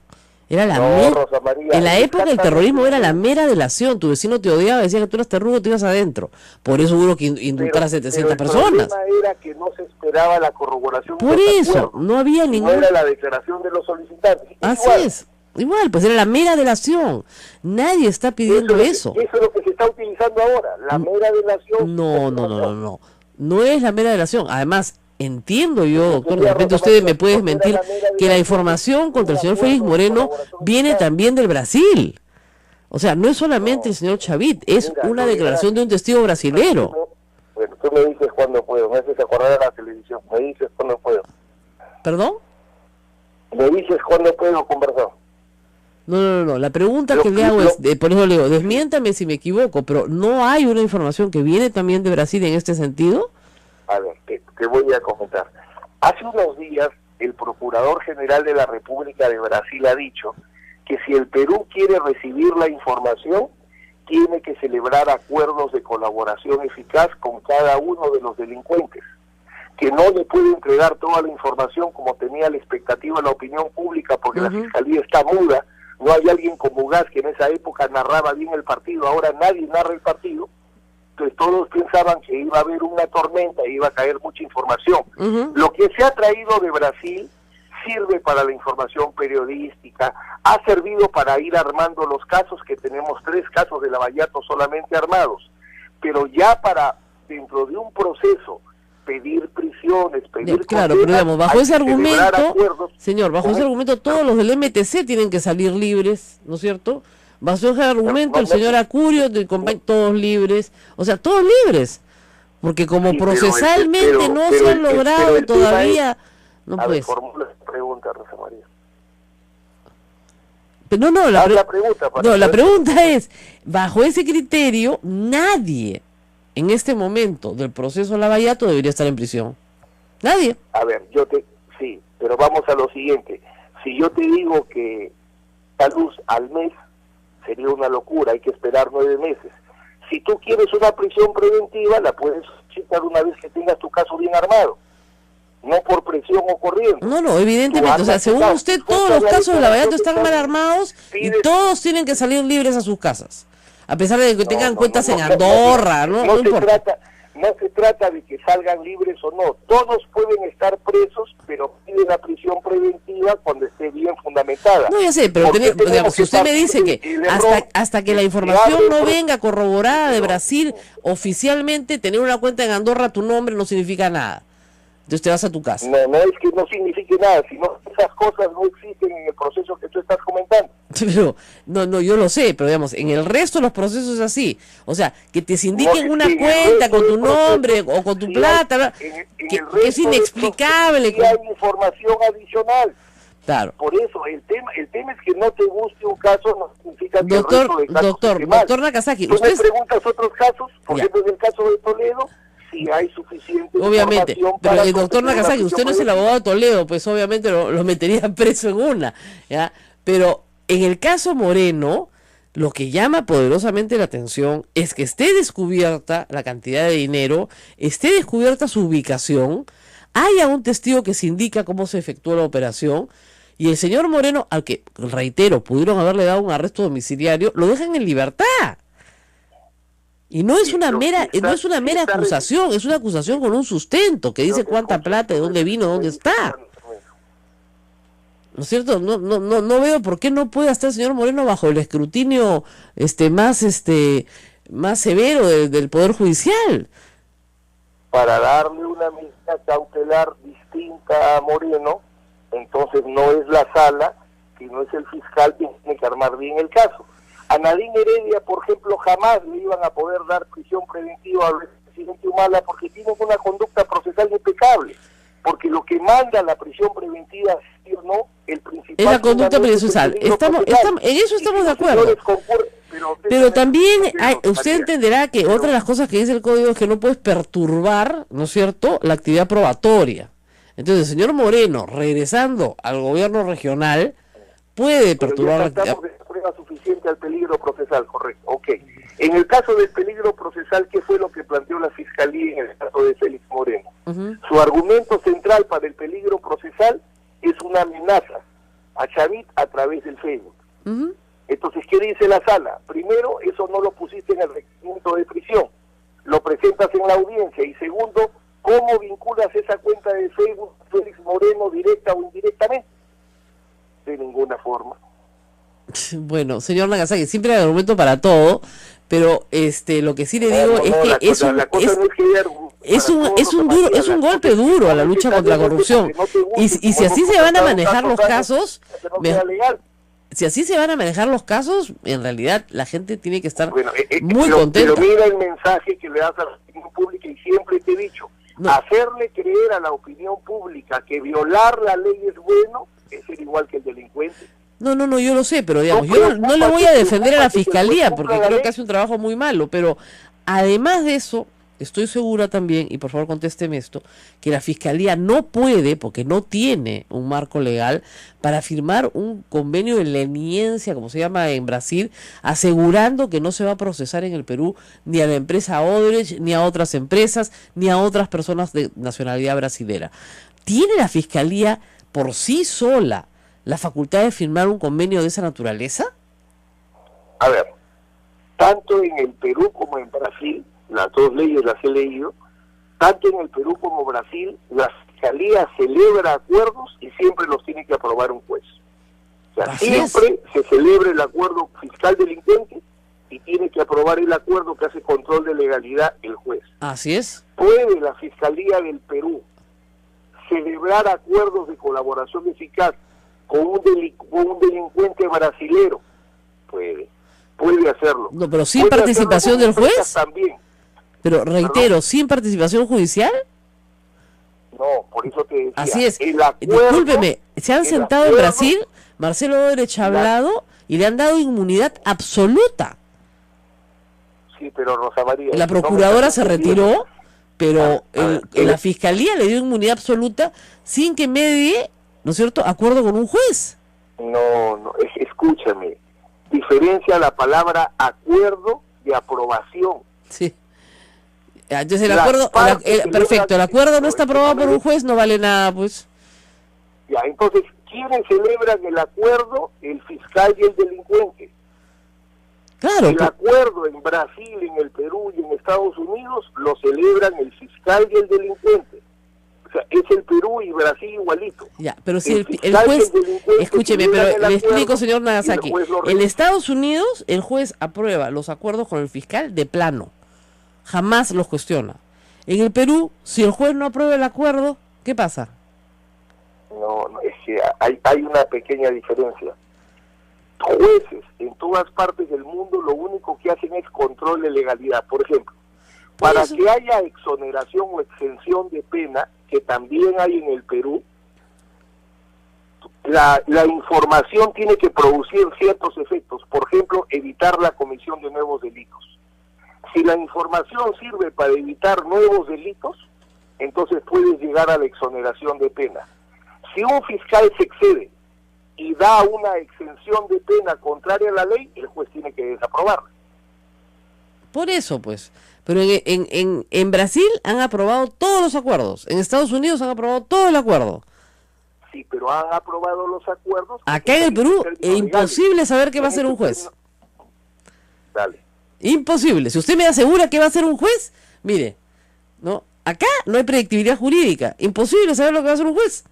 Era la
Rosa María,
en la época del terrorismo era la mera delación. Tu vecino te odiaba, decía que tú eras terrugo, te ibas adentro. Por eso hubo que indultar a 700 personas.
El problema era que no se esperaba la corroboración.
Por eso, no había ningún...
No era la declaración de los solicitantes.
Así es. Igual, pues era la mera delación. Nadie está pidiendo eso.
Eso es lo que se está utilizando ahora, la mera delación.
No. No es la mera delación. Además, entiendo yo, doctor, de repente usted me puede desmentir, que la información contra el señor Félix Moreno viene también del Brasil. O sea, no es solamente el señor Chavit, es una declaración de un testigo brasilero.
Bueno, tú me dices cuándo puedo, me haces acordar a la televisión, me dices cuándo puedo.
¿Perdón?
Me dices cuándo puedo conversar.
No, la pregunta que le hago es, por eso le digo, desmiéntame si me equivoco, pero ¿no hay una información que viene también de Brasil en este sentido?
A ver, te voy a comentar. Hace unos días, el Procurador General de la República de Brasil ha dicho que si el Perú quiere recibir la información, tiene que celebrar acuerdos de colaboración eficaz con cada uno de los delincuentes, que no le puede entregar toda la información como tenía la expectativa la opinión pública, porque la Fiscalía está muda. No hay alguien como Ugaz que en esa época narraba bien el partido, ahora nadie narra el partido. Entonces todos pensaban que iba a haber una tormenta y iba a caer mucha información. Lo que se ha traído de Brasil sirve para la información periodística, ha servido para ir armando los casos, que tenemos 3 casos de Lavallato solamente armados, pero ya para, dentro de un proceso, pedir prisiones, pedir...
Claro, pero digamos, bajo ese argumento, señor, bajo ese argumento todos los del MTC tienen que salir libres, ¿no es cierto? Bajo ese argumento el señor Acurio, todos libres, o sea, todos libres, Porque como
Sí,
procesalmente no se han logrado todavía, no puede ser.
Formula la pregunta, Rosa María.
Pero no,
la pregunta.
La pregunta es, bajo ese criterio, nadie en este momento del proceso Lavallato debería estar en prisión. Nadie.
A ver, sí, pero vamos a lo siguiente. Si yo te digo que la luz al mes sería una locura, hay que esperar 9 meses. Si tú quieres una prisión preventiva, la puedes solicitar una vez que tengas tu caso bien armado, no por presión o corriendo.
No, evidentemente, o sea, según usted, todos los casos de Lavallato están mal armados y todos tienen que salir libres a sus casas, a pesar de que tengan cuentas en Andorra, no importa.
No se trata de que salgan libres o no, todos pueden estar presos, pero piden la prisión preventiva cuando esté bien fundamentada.
No, ya sé, pero digamos, si usted me dice que hasta que la información no venga corroborada de Brasil, oficialmente tener una cuenta en Andorra a tu nombre no significa nada. Entonces te vas a tu casa.
No es que no signifique nada, sino esas cosas no existen en el proceso que tú estás comentando.
Pero, no, yo lo sé, pero digamos, en el resto de los procesos es así. O sea, que te sindiquen una cuenta con tu nombre o con tu plata, que es inexplicable.
Sí hay información adicional.
Claro.
Por eso, el tema es que no te guste un caso, no significa que el resto de casos
doctor Nakazaki,
tú me preguntas otros casos, por ejemplo, en el caso de Toledo, si hay suficiente
obviamente,
información
pero
para
el doctor Nakazaki, usted no es el abogado de Toledo, pues obviamente lo metería preso en una, ¿ya? Pero en el caso Moreno, lo que llama poderosamente la atención es que esté descubierta la cantidad de dinero, esté descubierta su ubicación, haya un testigo que se indica cómo se efectuó la operación, y el señor Moreno, al que, reitero, pudieron haberle dado un arresto domiciliario, lo dejan en libertad. Y no es una mera acusación, es una acusación con un sustento que dice cuánta plata, de dónde vino, dónde está. ¿No es cierto? No veo por qué no puede estar el señor Moreno bajo el escrutinio más severo del Poder Judicial.
Para darle una medida cautelar distinta a Moreno, entonces no es la sala, sino es el fiscal que tiene que armar bien el caso. A Nadine Heredia, por ejemplo, jamás le iban a poder dar prisión preventiva al presidente Humala porque tiene una conducta procesal impecable. Porque lo que manda la prisión preventiva, sí o no, el principal...
Es la conducta procesal. En eso estamos de acuerdo. Pero también usted entenderá que otra de las cosas que dice el código es que no puedes perturbar, ¿no es cierto?, la actividad probatoria. Entonces, el señor Moreno, regresando al gobierno regional, puede perturbar la actividad
suficiente al peligro procesal, correcto, ok. En el caso del peligro procesal, ¿qué fue lo que planteó la Fiscalía en el caso de Félix Moreno? Su argumento central para el peligro procesal es una amenaza a Chavit a través del Facebook. Entonces, ¿qué dice la sala? Primero, eso no lo pusiste en el requerimiento de prisión, lo presentas en la audiencia, y segundo, ¿cómo vinculas esa cuenta de Facebook a Félix Moreno directa o indirectamente? De ninguna forma.
Bueno, señor Nakazaki, siempre hay argumento para todo, pero lo que sí le digo es que es un golpe duro a la lucha contra la corrupción. Y si así se van a manejar los casos, en realidad la gente tiene que estar muy contenta.
Pero mira el mensaje que le das a la opinión pública, y siempre te he dicho, hacerle creer a la opinión pública que violar la ley es bueno, es ser igual que el delincuente.
No, yo lo sé, pero digamos, yo no le voy a defender a la Fiscalía porque creo que hace un trabajo muy malo, pero además de eso, estoy segura también, y por favor contésteme esto, que la Fiscalía no puede, porque no tiene un marco legal, para firmar un convenio de leniencia, como se llama en Brasil, asegurando que no se va a procesar en el Perú ni a la empresa Odebrecht, ni a otras empresas, ni a otras personas de nacionalidad brasilera. ¿Tiene la Fiscalía por sí sola la facultad de firmar un convenio de esa naturaleza?
A ver, tanto en el Perú como en Brasil, las dos leyes las he leído, tanto en el Perú como Brasil, la Fiscalía celebra acuerdos y siempre los tiene que aprobar un juez. O sea, siempre se celebra el acuerdo fiscal delincuente y tiene que aprobar el acuerdo que hace control de legalidad el juez.
Así es.
¿Puede la Fiscalía del Perú celebrar acuerdos de colaboración eficaz con un delincuente brasilero? Puede hacerlo.
No, pero sin participación del juez.
También.
Pero reitero, ¿sin participación judicial?
No, por eso te decía.
Así es.
El acuerdo,
Discúlpeme, se han sentado en Brasil, Marcelo Odebrecht ha hablado y le han dado inmunidad absoluta.
Sí, pero Rosa María...
La procuradora se retiró, pero la fiscalía le dio inmunidad absoluta sin que medie, ¿no es cierto?, acuerdo con un juez.
No, escúchame. Diferencia la palabra acuerdo de aprobación.
Sí. Entonces el acuerdo, perfecto, el acuerdo no está aprobado por un juez, no vale nada, pues.
Ya, entonces, ¿quiénes celebran el acuerdo? El fiscal y el delincuente.
Claro.
El acuerdo en Brasil, en el Perú y en Estados Unidos lo celebran el fiscal y el delincuente. O sea, es el Perú y Brasil igualito.
Ya, pero si el juez, escúcheme, pero le explico, señor Nagasaki, en Estados Unidos el juez aprueba los acuerdos con el fiscal de plano, jamás los cuestiona. En el Perú, si el juez no aprueba el acuerdo, ¿qué pasa?
No, es que hay una pequeña diferencia. Jueces en todas partes del mundo lo único que hacen es control de legalidad. Por ejemplo, para que haya exoneración o exención de pena, que también hay en el Perú, la información tiene que producir ciertos efectos. Por ejemplo, evitar la comisión de nuevos delitos. Si la información sirve para evitar nuevos delitos, entonces puedes llegar a la exoneración de pena. Si un fiscal se excede y da una exención de pena contraria a la ley, el juez tiene que desaprobarla.
Por eso, pues. Pero en Brasil han aprobado todos los acuerdos. En Estados Unidos han aprobado todo el acuerdo.
Sí, pero han aprobado los acuerdos.
Acá en el Perú es imposible saber qué va a hacer un juez.
Dale.
Imposible. Si usted me asegura que va a ser un juez, mire, no, acá no hay predictibilidad jurídica. Imposible saber lo que va a hacer un juez.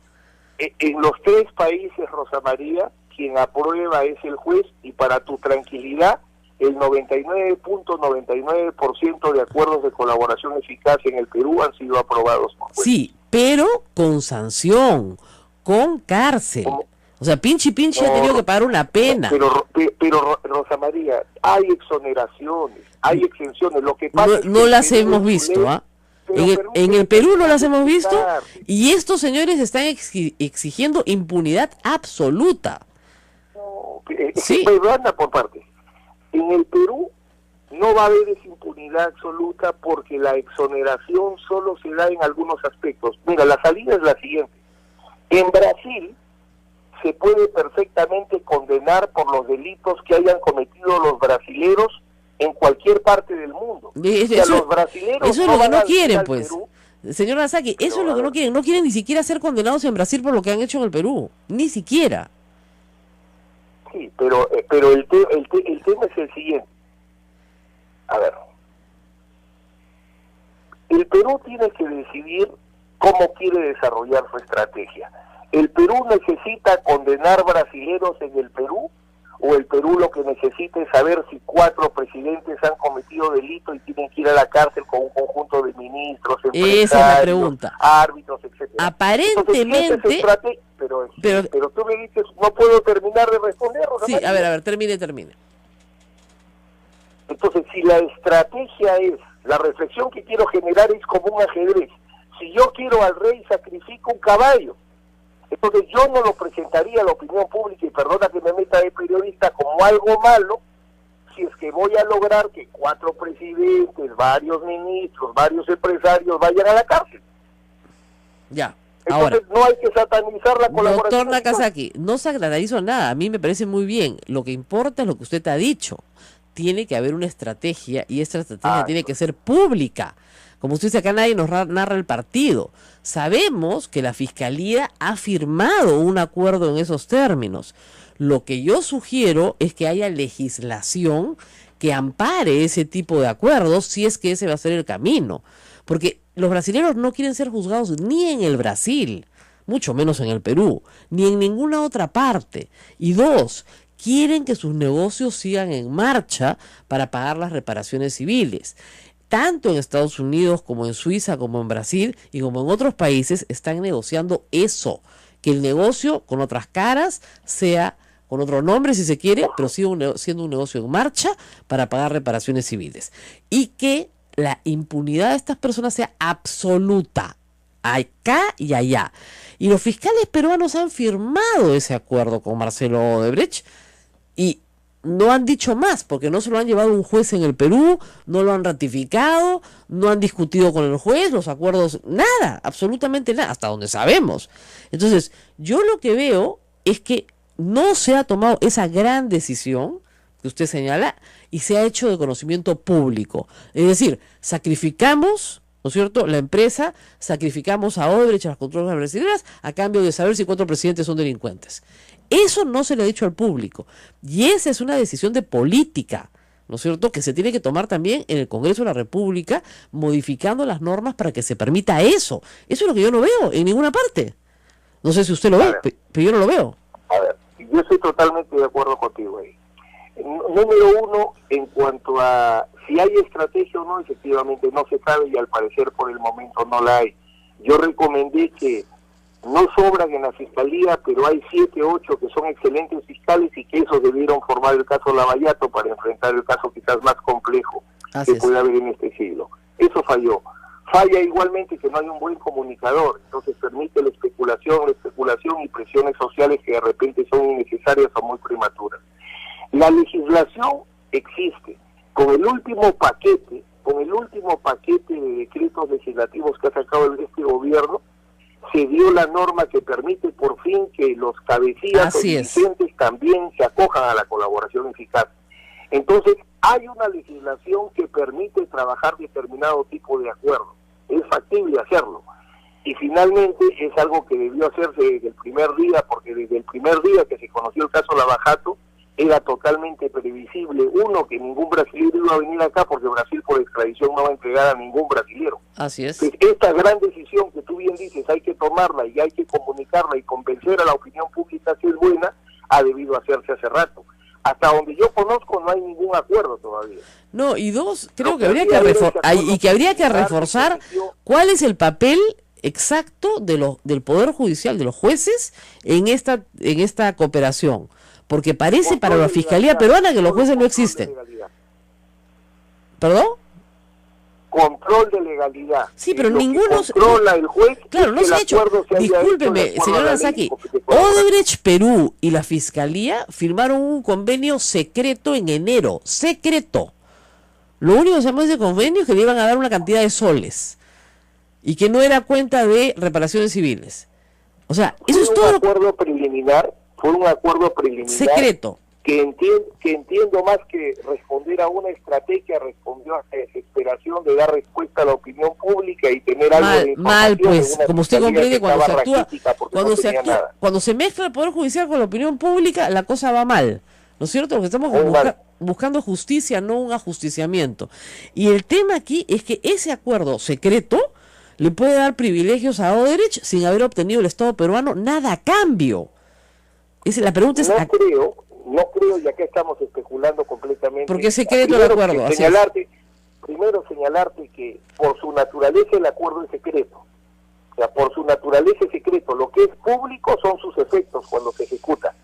En los tres países, Rosa María, quien aprueba es el juez, y para tu tranquilidad, el 99.99% de acuerdos de colaboración eficaz en el Perú han sido aprobados por jueces.
Sí, pero con sanción, con cárcel.
¿Cómo?
O sea, Pinchi ha tenido que pagar una pena.
Pero Rosa María, hay exoneraciones, hay exenciones. Lo que pasa
no las hemos visto, ¿ah? En el Perú no las hemos visto, y estos señores están exigiendo impunidad absoluta.
No,
sí.
Pero anda por partes. En el Perú no va a haber esa impunidad absoluta porque la exoneración solo se da en algunos aspectos. Mira, la salida es la siguiente. En Brasil se puede perfectamente condenar por los delitos que hayan cometido los brasileros en cualquier parte del mundo. Los brasileros
eso es lo que no quieren, pues. Perú. Señor Nagasaki, eso es lo que no quieren. No quieren ni siquiera ser condenados en Brasil por lo que han hecho en el Perú. Ni siquiera.
Sí, pero el tema es el siguiente. A ver. El Perú tiene que decidir cómo quiere desarrollar su estrategia. ¿El Perú necesita condenar brasileros en el Perú? ¿O el Perú lo que necesita es saber si 4 presidentes han cometido delito y tienen que ir a la cárcel con un conjunto de ministros, empresarios,
esa es la pregunta,
árbitros, etcétera?
Aparentemente...
Entonces, pero tú me dices, no puedo terminar de responder, Rosa
Sí,
María.
a ver, termine.
Entonces, si la estrategia es, la reflexión que quiero generar es como un ajedrez. Si yo quiero al rey, sacrifico un caballo. Entonces yo no lo presentaría a la opinión pública, y perdona que me meta de periodista, como algo malo, si es que voy a lograr que 4 presidentes, varios ministros, varios empresarios vayan a la cárcel.
Ya.
Entonces
Ahora,
no hay que satanizar la colaboración.
Doctor Nagasaki, no satanizo nada, a mí me parece muy bien. Lo que importa es lo que usted ha dicho. Tiene que haber una estrategia, y esta estrategia tiene que ser pública. Como usted dice, acá nadie nos narra el partido. Sabemos que la Fiscalía ha firmado un acuerdo en esos términos. Lo que yo sugiero es que haya legislación que ampare ese tipo de acuerdos, si es que ese va a ser el camino. Porque los brasileños no quieren ser juzgados ni en el Brasil, mucho menos en el Perú, ni en ninguna otra parte. Y 2, quieren que sus negocios sigan en marcha para pagar las reparaciones civiles. Tanto en Estados Unidos como en Suiza, como en Brasil y como en otros países están negociando eso, que el negocio con otras caras sea con otro nombre si se quiere, pero siga siendo un negocio en marcha para pagar reparaciones civiles. Y que la impunidad de estas personas sea absoluta, acá y allá. Y los fiscales peruanos han firmado ese acuerdo con Marcelo Odebrecht y no han dicho más, porque no se lo han llevado un juez en el Perú, no lo han ratificado, no han discutido con el juez, los acuerdos, nada, absolutamente nada, hasta donde sabemos. Entonces, yo lo que veo es que no se ha tomado esa gran decisión que usted señala y se ha hecho de conocimiento público. Es decir, sacrificamos, ¿no es cierto?, la empresa, sacrificamos a Odebrecht, a las controles brasileñas, a cambio de saber si 4 presidentes son delincuentes. Eso no se le ha dicho al público. Y esa es una decisión de política, ¿no es cierto?, que se tiene que tomar también en el Congreso de la República, modificando las normas para que se permita eso. Eso es lo que yo no veo en ninguna parte. No sé si usted lo ve, pero yo no lo veo.
A ver, yo estoy totalmente de acuerdo contigo ahí. Número uno, en cuanto a si hay estrategia o no, efectivamente no se sabe y al parecer por el momento no la hay. Yo recomendé que no sobran en la fiscalía, pero hay 7, 8 que son excelentes fiscales y que esos debieron formar el caso Lavallato para enfrentar el caso quizás más complejo que puede haber en este siglo. Eso falló. Falla igualmente que no hay un buen comunicador, entonces permite la especulación y presiones sociales que de repente son innecesarias o muy prematuras. La legislación existe. Con el último paquete de decretos legislativos que ha sacado este gobierno, se dio la norma que permite por fin que los cabecillas o dirigentes también se acojan a la colaboración eficaz. Entonces, hay una legislación que permite trabajar determinado tipo de acuerdo. Es factible hacerlo. Y finalmente es algo que debió hacerse desde el primer día, porque desde el primer día que se conoció el caso Lavallato, era totalmente previsible, uno, que ningún brasileño iba a venir acá porque Brasil por extradición no va a entregar a ningún brasilero.
Así es.
Entonces, esta gran decisión que tú bien dices, hay que tomarla y hay que comunicarla y convencer a la opinión pública que es buena, ha debido hacerse hace rato. Hasta donde yo conozco no hay ningún acuerdo todavía.
No, y dos, creo que habría que reforzar cuál es el papel exacto del Poder Judicial, de los jueces, en esta cooperación. Porque parece para la Fiscalía peruana que los jueces no existen. ¿Perdón?
Control de legalidad.
Sí, pero ninguno...
Controla el juez.
Claro, no se ha hecho. Discúlpeme, señor Aranzaqui. Odebrecht Perú y la Fiscalía firmaron un convenio secreto en enero. Secreto. Lo único que se llama ese convenio es que le iban a dar una cantidad de soles. Y que no era cuenta de reparaciones civiles. O sea, eso es todo.
Fue un acuerdo preliminar
secreto
que entiendo más que responder a una estrategia, respondió a la desesperación de dar respuesta a la opinión pública y tener algo de
mal, pues, como usted comprende, cuando se mezcla el Poder Judicial con la opinión pública, la cosa va mal, ¿no es cierto? Porque estamos buscando justicia, no un ajusticiamiento. Y el tema aquí es que ese acuerdo secreto le puede dar privilegios a Odebrecht sin haber obtenido el Estado peruano nada a cambio. La pregunta es...
No creo, ya que estamos especulando completamente.
Porque es secreto el acuerdo.
Primero señalarte que por su naturaleza el acuerdo es secreto. O sea, por su naturaleza es secreto. Lo que es público son sus efectos cuando se ejecuta.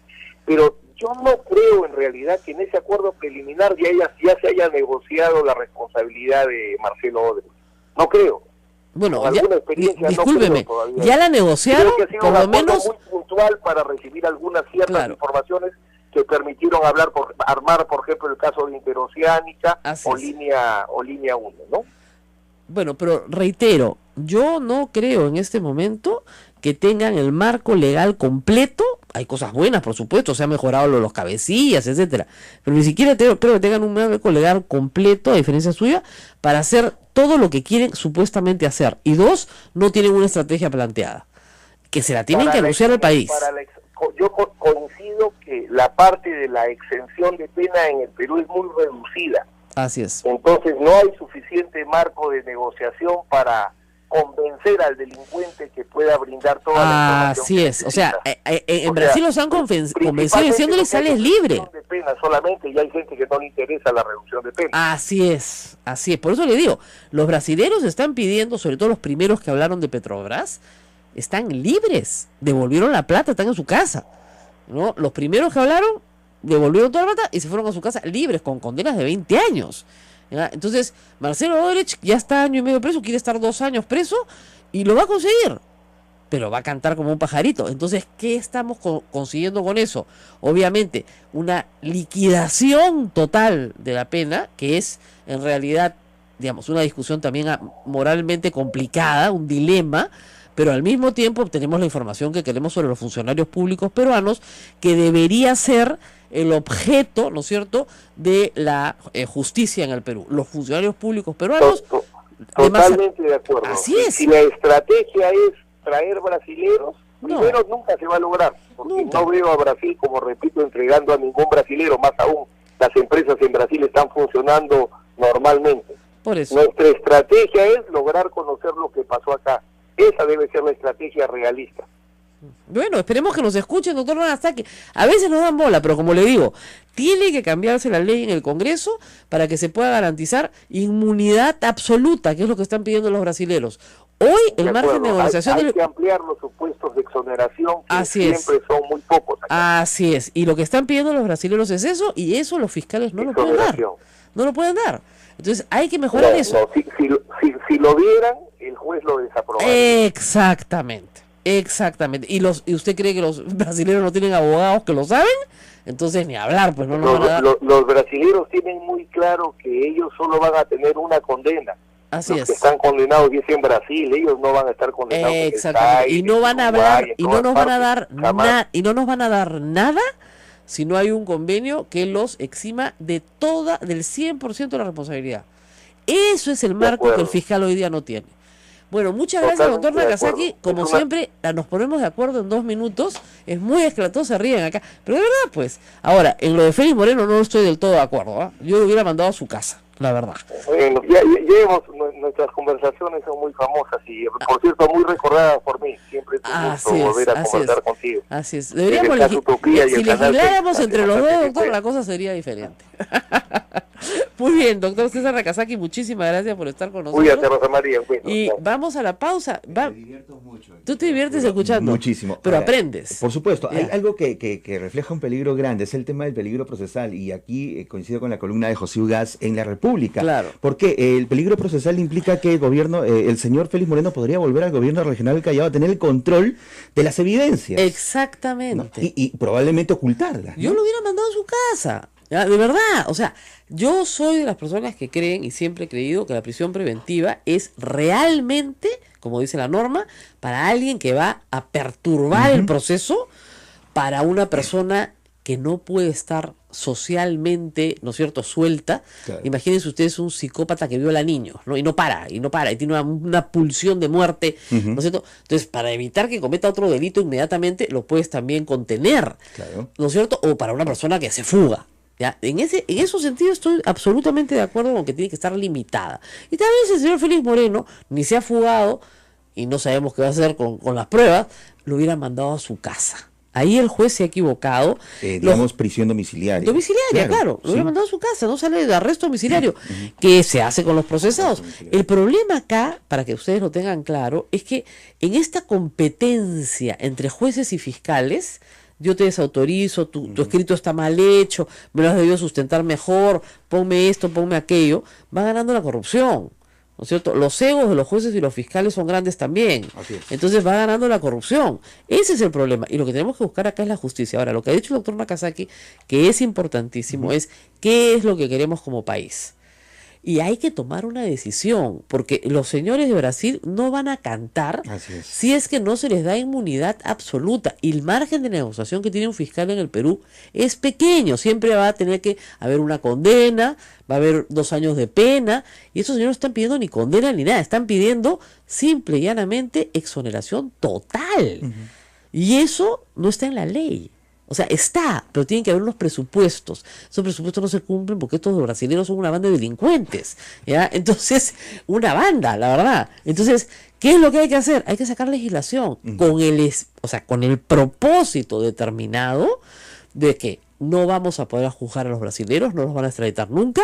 Pero yo no creo en realidad que en ese acuerdo preliminar ya se haya negociado la responsabilidad de Marcelo Odebrecht. No creo.
Bueno, discúlpeme, no ya la negociaron, por lo menos
muy puntual para recibir algunas ciertas informaciones que permitieron armar, por ejemplo, el caso de Interoceánica o línea 1, ¿no?
Bueno, pero reitero, yo no creo en este momento que tengan el marco legal completo. Hay cosas buenas, por supuesto, se ha mejorado lo de los cabecillas, etcétera, pero ni siquiera creo que tengan un marco legal completo, a diferencia suya, para hacer todo lo que quieren supuestamente hacer. Y dos, no tienen una estrategia planteada, que se la tienen que anunciar al país.
Yo coincido que la parte de la exención de pena en el Perú es muy reducida.
Así es.
Entonces no hay suficiente marco de negociación para convencer al delincuente que pueda brindar toda la información.
Así es, o sea, en Brasil los han convencido diciéndole sales libre.
De pena solamente, y hay gente que no le interesa la reducción de pena.
Así es, por eso le digo, los brasileños están pidiendo, sobre todo los primeros que hablaron de Petrobras, están libres, devolvieron la plata, están en su casa, ¿no? Los primeros que hablaron devolvieron toda la plata y se fueron a su casa libres, con condenas de 20 años. ¿ya? Entonces, Marcelo Odebrecht ya está 1 año y medio preso, quiere estar 2 años preso y lo va a conseguir, pero va a cantar como un pajarito. Entonces, ¿qué estamos consiguiendo con eso? Obviamente, una liquidación total de la pena, que es en realidad, digamos, una discusión también moralmente complicada, un dilema, pero al mismo tiempo obtenemos la información que queremos sobre los funcionarios públicos peruanos, que debería ser el objeto, ¿no es cierto?, de la justicia en el Perú. Los funcionarios públicos peruanos...
Totalmente de acuerdo.
Así es.
Si la estrategia es traer brasileros, primero nunca se va a lograr, porque no veo a Brasil, como repito, entregando a ningún brasilero, más aún las empresas en Brasil están funcionando normalmente.
Por eso.
Nuestra estrategia es lograr conocer lo que pasó acá. Esa debe ser la estrategia realista.
Bueno, esperemos que nos escuchen, doctor Nagasaki. A veces nos dan bola, pero como le digo, tiene que cambiarse la ley en el Congreso para que se pueda garantizar inmunidad absoluta, que es lo que están pidiendo los brasileros. Hoy el margen de negociación...
Hay que ampliar los supuestos de exoneración, que
Así
siempre son muy pocos acá.
Así es, y lo que están pidiendo los brasileros es eso, y eso los fiscales no lo pueden dar. No lo pueden dar. Entonces hay que mejorar eso.
Si lo dieran, el juez lo desaprobaría.
Exactamente. ¿Y usted cree que los brasileños no tienen abogados que lo saben? Entonces ni hablar, pues no nos van a dar.
Los brasileños tienen muy claro que ellos solo van a tener una condena.
Así
los
es.
que están condenados, y es en Brasil, ellos no van a estar condenados.
Exactamente. Y no van a hablar, y no nos van a dar nada, y no nos van a dar nada si no hay un convenio que los exima del 100% de la responsabilidad. Eso es el marco que el fiscal hoy día no tiene. Bueno, muchas gracias, doctor Nagasaki. Como siempre, nos ponemos de acuerdo en 2 minutos. Es muy esclatoso, se ríen acá. Pero de verdad, pues. Ahora, en lo de Félix Moreno no estoy del todo de acuerdo, ¿eh? Yo lo hubiera mandado a su casa, la verdad.
Bueno, nuestras conversaciones son muy famosas y, por cierto, muy recordadas por mí. Siempre es un gusto volver a conversar contigo.
Así es. Deberíamos si legisláramos entre los dos, doctor, la cosa sería diferente. Muy bien, doctor César Nagasaki, muchísimas gracias por estar con nosotros.
Cuídate, Rosa María.
Y vamos a la pausa.
Me divierto mucho.
Tú te diviertes escuchando.
Muchísimo.
Pero aprendes.
Por supuesto. Hay algo que refleja un peligro grande, es el tema del peligro procesal. Y aquí coincido con la columna de José Ugaz en La República.
Claro.
Porque el peligro procesal implica que el gobierno, el señor Félix Moreno podría volver al gobierno regional del Callao a tener el control de las evidencias.
Exactamente.
¿No? Y probablemente ocultarlas, ¿no?
Yo lo hubiera mandado a su casa. ¿Ya? De verdad, o sea, yo soy de las personas que creen y siempre he creído que la prisión preventiva es realmente, como dice la norma, para alguien que va a perturbar el proceso, para una persona que no puede estar socialmente, ¿no es cierto?, suelta. Claro. Imagínense ustedes un psicópata que viola niños, ¿no? Y no para, y tiene una pulsión de muerte, ¿no es cierto? Entonces, para evitar que cometa otro delito inmediatamente, lo puedes también contener, claro, ¿no es cierto? O para una persona que se fuga. ¿Ya? En esos sentidos estoy absolutamente de acuerdo con que tiene que estar limitada. Y tal vez el señor Félix Moreno ni se ha fugado y no sabemos qué va a hacer con las pruebas, lo hubiera mandado a su casa. Ahí el juez se ha equivocado.
Digamos prisión domiciliaria.
Domiciliaria, claro. Lo hubiera mandado a su casa, no sale de arresto domiciliario, que se hace con los procesados. El problema acá, para que ustedes lo tengan claro, es que en esta competencia entre jueces y fiscales, yo te desautorizo, tu escrito está mal hecho, me lo has debido sustentar mejor, ponme esto, ponme aquello, va ganando la corrupción, ¿no es cierto? Los egos de los jueces y los fiscales son grandes también, entonces va ganando la corrupción. Ese es el problema, y lo que tenemos que buscar acá es la justicia. Ahora, lo que ha dicho el doctor Nagasaki, que es importantísimo, es qué es lo que queremos como país. Y hay que tomar una decisión, porque los señores de Brasil no van a cantar si es que no se les da inmunidad absoluta. Y el margen de negociación que tiene un fiscal en el Perú es pequeño. Siempre va a tener que haber una condena, va a haber 2 años de pena. Y esos señores no están pidiendo ni condena ni nada. Están pidiendo simple y llanamente exoneración total. Y eso no está en la ley. O sea, está, pero tienen que haber unos presupuestos. Esos presupuestos no se cumplen porque estos brasileños son una banda de delincuentes, ¿ya? Entonces, una banda, la verdad. Entonces, ¿qué es lo que hay que hacer? Hay que sacar legislación con el propósito determinado de que no vamos a poder juzgar a los brasileños, no los van a extraditar nunca,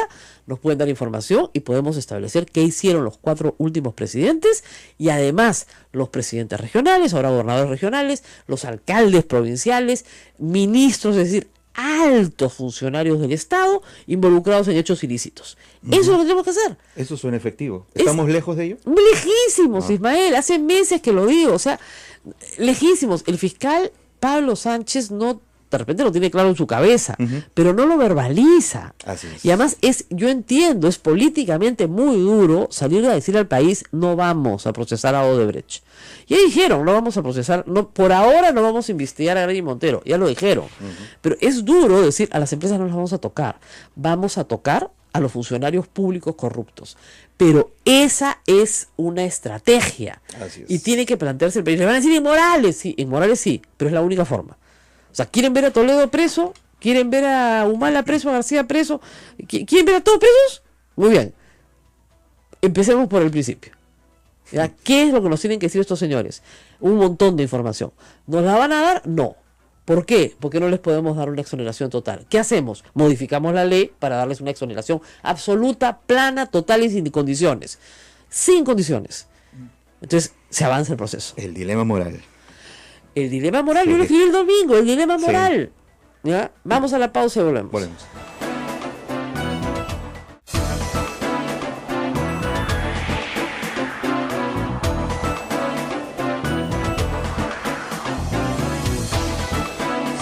nos pueden dar información y podemos establecer qué hicieron los 4 últimos presidentes y además los presidentes regionales, ahora gobernadores regionales, los alcaldes provinciales, ministros, es decir, altos funcionarios del Estado involucrados en hechos ilícitos. Eso es lo que tenemos que hacer.
Eso suena efectivo. ¿Estamos lejos de ello?
Lejísimos, Ismael, hace meses que lo digo, o sea, lejísimos. El fiscal Pablo Sánchez de repente lo tiene claro en su cabeza, pero no lo verbaliza.
Así es.
Y además yo entiendo, es políticamente muy duro salir a decir al país, no vamos a procesar a Odebrecht. Ya dijeron, no vamos a procesar, por ahora no vamos a investigar a Grady Montero, ya lo dijeron. Pero es duro decir, a las empresas no las vamos a tocar, vamos a tocar a los funcionarios públicos corruptos. Pero esa es una estrategia.
Así es.
Y tiene que plantearse el país. Le van a decir inmorales, sí, pero es la única forma. O sea, ¿quieren ver a Toledo preso? ¿Quieren ver a Humala preso, a García preso? ¿Quieren ver a todos presos? Muy bien. Empecemos por el principio. ¿Ya? ¿Qué es lo que nos tienen que decir estos señores? Un montón de información. ¿Nos la van a dar? No. ¿Por qué? Porque no les podemos dar una exoneración total. ¿Qué hacemos? Modificamos la ley para darles una exoneración absoluta, plana, total y sin condiciones. Sin condiciones. Entonces, se avanza el proceso.
El dilema moral.
El dilema moral,
Sí.
yo lo escribí el domingo, el dilema
Sí.
moral. ¿Ya? Vamos a la pausa y volvemos.
Volvemos.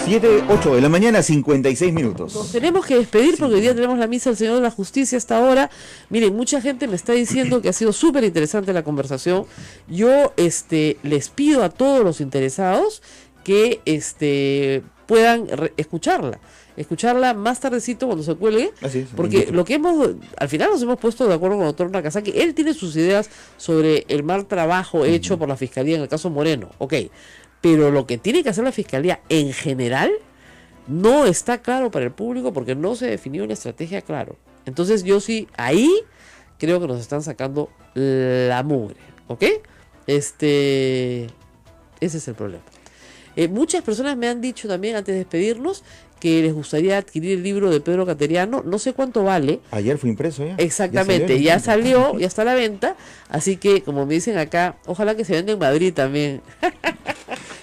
7:08 de la mañana, 56 minutos.
Nos tenemos que despedir porque hoy día tenemos la misa del Señor de la Justicia hasta ahora. Miren, mucha gente me está diciendo que ha sido súper interesante la conversación. Yo les pido a todos los interesados que puedan escucharla más tardecito cuando se cuelgue,
Así es,
porque al final nos hemos puesto de acuerdo con el doctor Nakazaki. Él tiene sus ideas sobre el mal trabajo hecho por la Fiscalía en el caso Moreno, ok, pero lo que tiene que hacer la Fiscalía en general no está claro para el público porque no se definió una estrategia claro. Entonces yo sí, ahí creo que nos están sacando la mugre, ¿ok? Ese es el problema. Muchas personas me han dicho también, antes de despedirnos, que les gustaría adquirir el libro de Pedro Cateriano. No sé cuánto vale.
Ayer fue impreso ya.
Exactamente, ya salió, ya está a la venta. Así que, como me dicen acá, ojalá que se venda en Madrid también.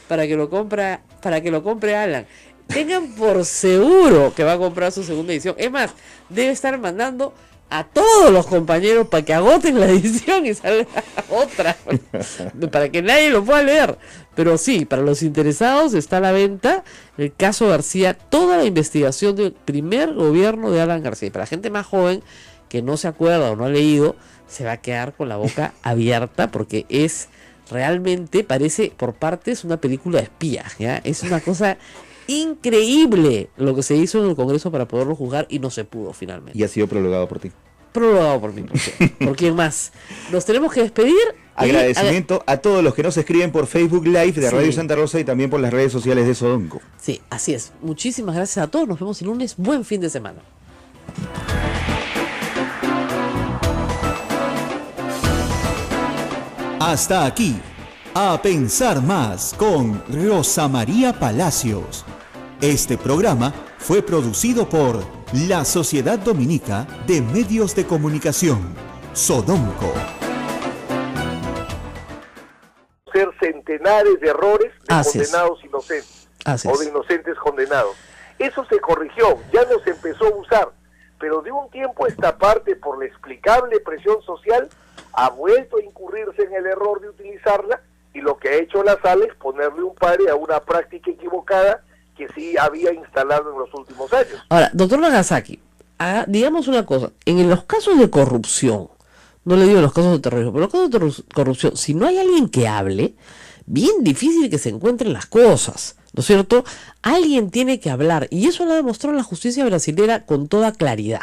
para que lo compre Alan. Tengan por seguro que va a comprar su segunda edición. Es más, debe estar mandando a todos los compañeros para que agoten la edición y salga otra, para que nadie lo pueda leer. Pero sí, para los interesados está a la venta el caso García, toda la investigación del primer gobierno de Alan García. Y para la gente más joven que no se acuerda o no ha leído, se va a quedar con la boca abierta porque es realmente, parece por partes una película de espías, ¿ya? Es una cosa increíble lo que se hizo en el Congreso para poderlo juzgar y no se pudo finalmente.
Y ha sido prolongado por ti.
Prolongado por mí, ¿por quién más? Nos tenemos que despedir.
Agradecimiento a todos los que nos escriben por Facebook Live de
Sí.
Radio Santa Rosa y también por las redes sociales de Sodonco.
Sí, así es. Muchísimas gracias a todos. Nos vemos el lunes. Buen fin de semana.
Hasta aquí, A Pensar Más con Rosa María Palacios. Este programa fue producido por la Sociedad Dominica de Medios de Comunicación, Sodonco.
Ser centenares de errores de
Así es.
condenados inocentes
Así
o
es.
de inocentes condenados. Eso se corrigió, ya no se empezó a usar, pero de un tiempo a esta parte, por la explicable presión social, ha vuelto a incurrirse en el error de utilizarla, y lo que ha hecho la sala es ponerle un pare a una práctica equivocada que sí había instalado en los últimos años.
Ahora, doctor Nagasaki, digamos una cosa. En los casos de corrupción, no le digo en los casos de terrorismo, pero en los casos de corrupción, si no hay alguien que hable, bien difícil que se encuentren las cosas, ¿no es cierto? Alguien tiene que hablar, y eso lo ha demostrado la justicia brasilera con toda claridad.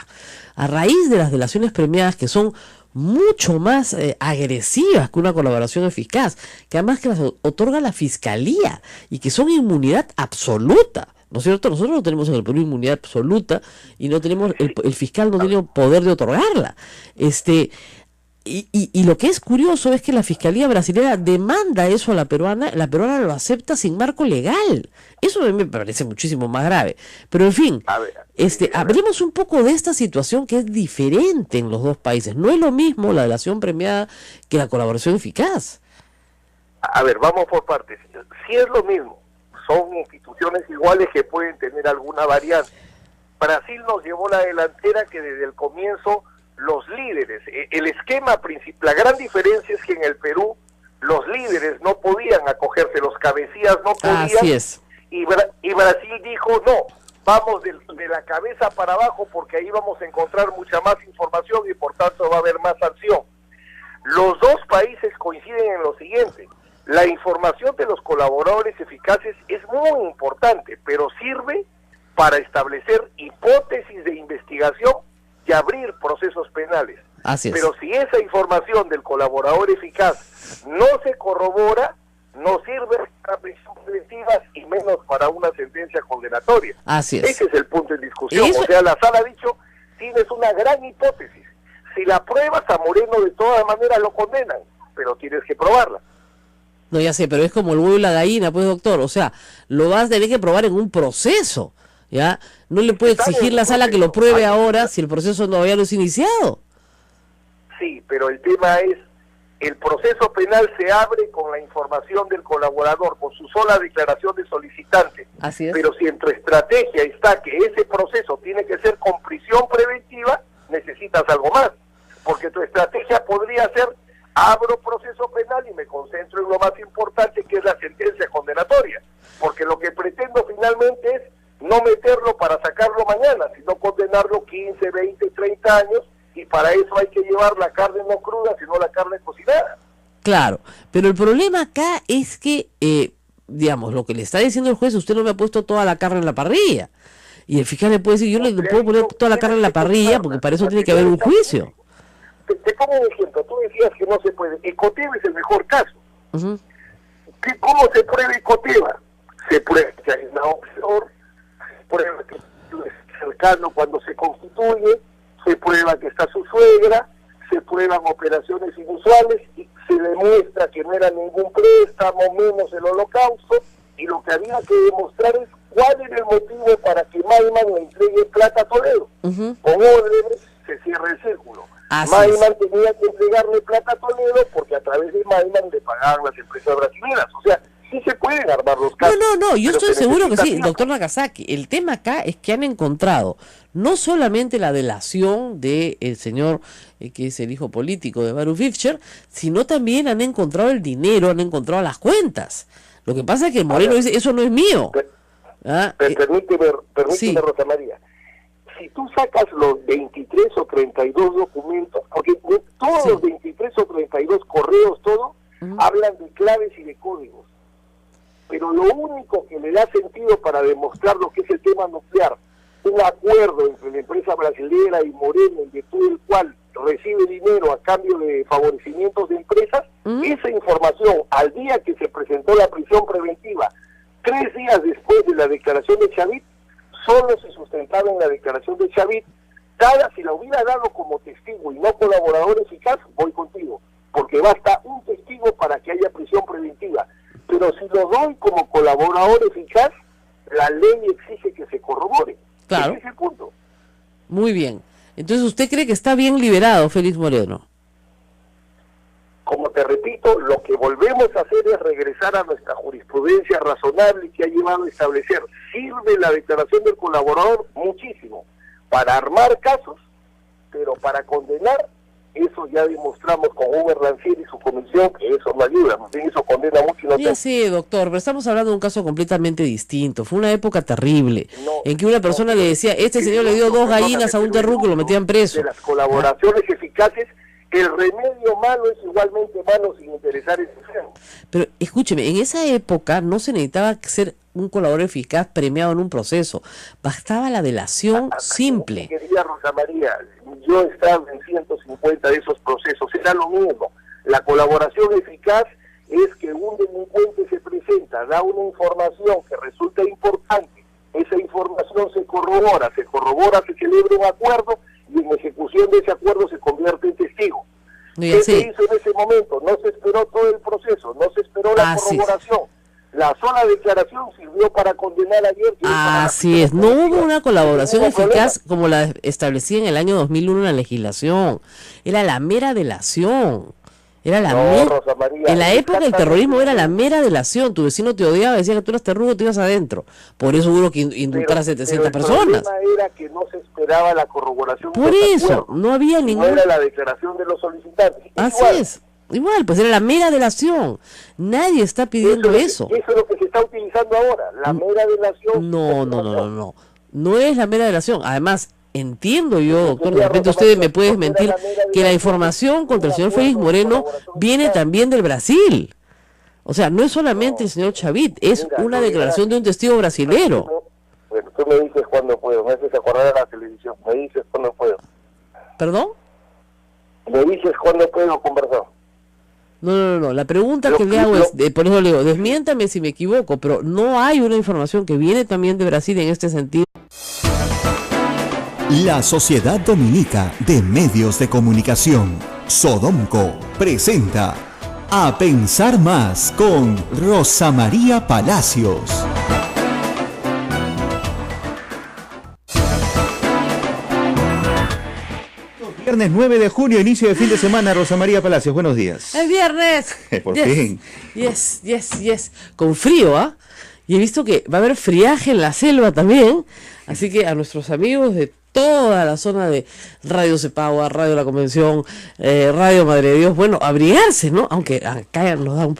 A raíz de las delaciones premiadas, que son mucho más agresivas que una colaboración eficaz, que además que las otorga la fiscalía y que son inmunidad absoluta, ¿no es cierto? Nosotros no tenemos en el Perú inmunidad absoluta y no tenemos, el fiscal no tiene poder de otorgarla. Y lo que es curioso es que la fiscalía brasileña demanda eso a la peruana lo acepta sin marco legal. Eso a mí me parece muchísimo más grave. Pero en fin, hablemos un poco de esta situación que es diferente en los dos países. No es lo mismo la delación premiada que la colaboración eficaz.
A ver, vamos por partes. Sí es lo mismo, son instituciones iguales que pueden tener alguna variante. Brasil nos llevó la delantera que desde el comienzo los líderes, el esquema principal, la gran diferencia es que en el Perú los líderes no podían acogerse, los cabecillas no podían.
Así es.
Y Brasil dijo, no, vamos de la cabeza para abajo porque ahí vamos a encontrar mucha más información y por tanto va a haber más acción. Los dos países coinciden en lo siguiente: la información de los colaboradores eficaces es muy importante, pero sirve para establecer hipótesis de investigación y abrir procesos penales.
Así es.
Pero si esa información del colaborador eficaz no se corrobora, no sirve para prisión preventiva y menos para una sentencia condenatoria.
Así es.
Ese es el punto en discusión.
Eso...
O sea, la sala ha dicho, tienes una gran hipótesis. Si la pruebas, a Moreno de todas maneras lo condenan, pero tienes que probarla.
No, ya sé, pero es como el huevo y la gallina, pues, doctor. O sea, lo vas a tener que probar en un proceso, ¿ya? No le puede exigir la sala que lo pruebe ahora si el proceso todavía no es iniciado.
Sí, pero el tema es, el proceso penal se abre con la información del colaborador, con su sola declaración de solicitante.
Así es.
Pero si en tu estrategia está que ese proceso tiene que ser con prisión preventiva, necesitas algo más. Porque tu estrategia podría ser, abro proceso penal y me concentro en lo más importante, que es la sentencia condenatoria. Porque lo que pretendo finalmente es no meterlo para sacarlo mañana, sino condenarlo 15, 20, 30 años, y para eso hay que llevar la carne no cruda, sino la carne cocinada.
Claro, pero el problema acá es que, digamos, lo que le está diciendo el juez, usted no me ha puesto toda la carne en la parrilla. Y el fiscal le puede decir, yo le puedo poner toda la carne en la parrilla, porque para eso tiene que haber un juicio.
Te pongo un ejemplo, tú decías que no se puede. Ecoteva es el mejor caso.
Uh-huh.
¿Cómo se prueba Ecoteva? Se prueba que hay una offshore, se prueba que es cercano cuando se constituye, se prueba que está su suegra, se prueban operaciones inusuales y se demuestra que no era ningún préstamo, menos el holocausto, y lo que había que demostrar es cuál era el motivo para que Maiman le entregue plata a Toledo.
Uh-huh.
Con Odebrecht se cierra el círculo. Maiman tenía que entregarle plata a Toledo porque a través de Maiman le pagaban las empresas brasileñas. O sea, sí se pueden armar los casos.
No, yo estoy seguro que sí, doctor Nagasaki. El tema acá es que han encontrado no solamente la delación del señor que es el hijo político de Baruch Ifcher, sino también han encontrado el dinero, han encontrado las cuentas. Lo que pasa es que Moreno dice, eso no es mío.
Permíteme,
sí.
Rosa María. Si tú sacas los 23 o 32 documentos, porque todos los 23 o 32 correos, todo, hablan de claves y de códigos. Pero lo único que le da sentido para demostrar lo que es el tema nuclear, un acuerdo entre la empresa brasilera y Moreno, en virtud del cual recibe dinero a cambio de favorecimientos de empresas, esa información, al día que se presentó la prisión preventiva, 3 días después de la declaración de Chavit, solo se sustentaba en la declaración de Chavit. Si la hubiera dado como testigo y no colaborador eficaz, voy contigo, porque basta un testigo para que haya prisión preventiva. Pero si lo doy como colaborador eficaz, la ley exige que se corrobore.
Claro.
Ese es el punto.
Muy bien. Entonces, ¿usted cree que está bien liberado Félix Moreno?
Como te repito, lo que volvemos a hacer es regresar a nuestra jurisprudencia razonable que ha llevado a establecer. Sirve la declaración del colaborador muchísimo para armar casos, pero para condenar, eso ya demostramos con Hugo Rancière y su comisión que eso no ayuda, eso condena mucho. Y no
sí, doctor, pero estamos hablando de un caso completamente distinto. Fue una época terrible en que una persona le decía, este señor le dio 2 gallinas a un terruco y lo metían preso.
De las colaboraciones eficaces, el remedio malo es igualmente malo sin interesar el enfermo.
Pero escúcheme, en esa época no se necesitaba ser un colaborador eficaz premiado en un proceso, bastaba la delación simple.
Querida Rosa María, yo estaba en 150 de esos procesos, era lo mismo. La colaboración eficaz es que un delincuente se presenta, da una información que resulta importante, esa información se corrobora, se celebra un acuerdo y en ejecución de ese acuerdo se convierte en testigo. ¿Qué se hizo en ese momento? No se esperó todo el proceso, no se esperó la corroboración. La sola declaración sirvió para condenar ayer.
Así es, no hubo una colaboración eficaz como la establecía en el año 2001 en la legislación. Era la mera delación. Era la
Rosa María,
en la época el
exactamente.
terrorismo era la mera delación. Tu vecino te odiaba, decía que tú eras terrugo, te ibas adentro. Por eso hubo que indultar a 700 personas.
El problema era que no se esperaba la corroboración.
Por
de los
eso,
acuerdos.
no había
No
ningún...
era la declaración de los solicitantes.
Así
Igual.
es. Igual, pues era la mera delación. Nadie está pidiendo eso.
Eso es lo que se está utilizando ahora, la mera delación.
No. No es la mera delación. Además, entiendo yo, doctor, de
Quería
repente
retomar
usted me
que
puede
era
mentir,
la mera
que la
delación,
información contra el señor
un
Félix
acuerdo de
Moreno
colaboración
viene
militar.
también del Brasil. O sea, no es solamente el señor Chavit, es
Mira,
una
no,
declaración
mira,
de un testigo brasilero.
Bueno, tú me dices cuándo puedo, me haces acordar a la televisión, me dices cuándo puedo.
¿Perdón?
Me dices cuándo puedo conversar.
No. La pregunta
Lo
que le
que-
hago
lo-
es, por eso le digo, desmiéntame si me equivoco, pero no hay una información que viene también de Brasil en este sentido.
La Sociedad Dominica de Medios de Comunicación, Sodomco, presenta A Pensar Más con Rosa María Palacios.
Viernes 9 de junio, inicio de fin de semana. Rosa María Palacios, buenos días.
¡Es viernes!
Por
Yes,
fin.
Yes. Con frío, ¿ah? Y he visto que va a haber friaje en la selva también. Así que a nuestros amigos de toda la zona de Radio Cepagua, Radio La Convención, Radio Madre de Dios, bueno, abrigarse, ¿no? Aunque acá nos hace un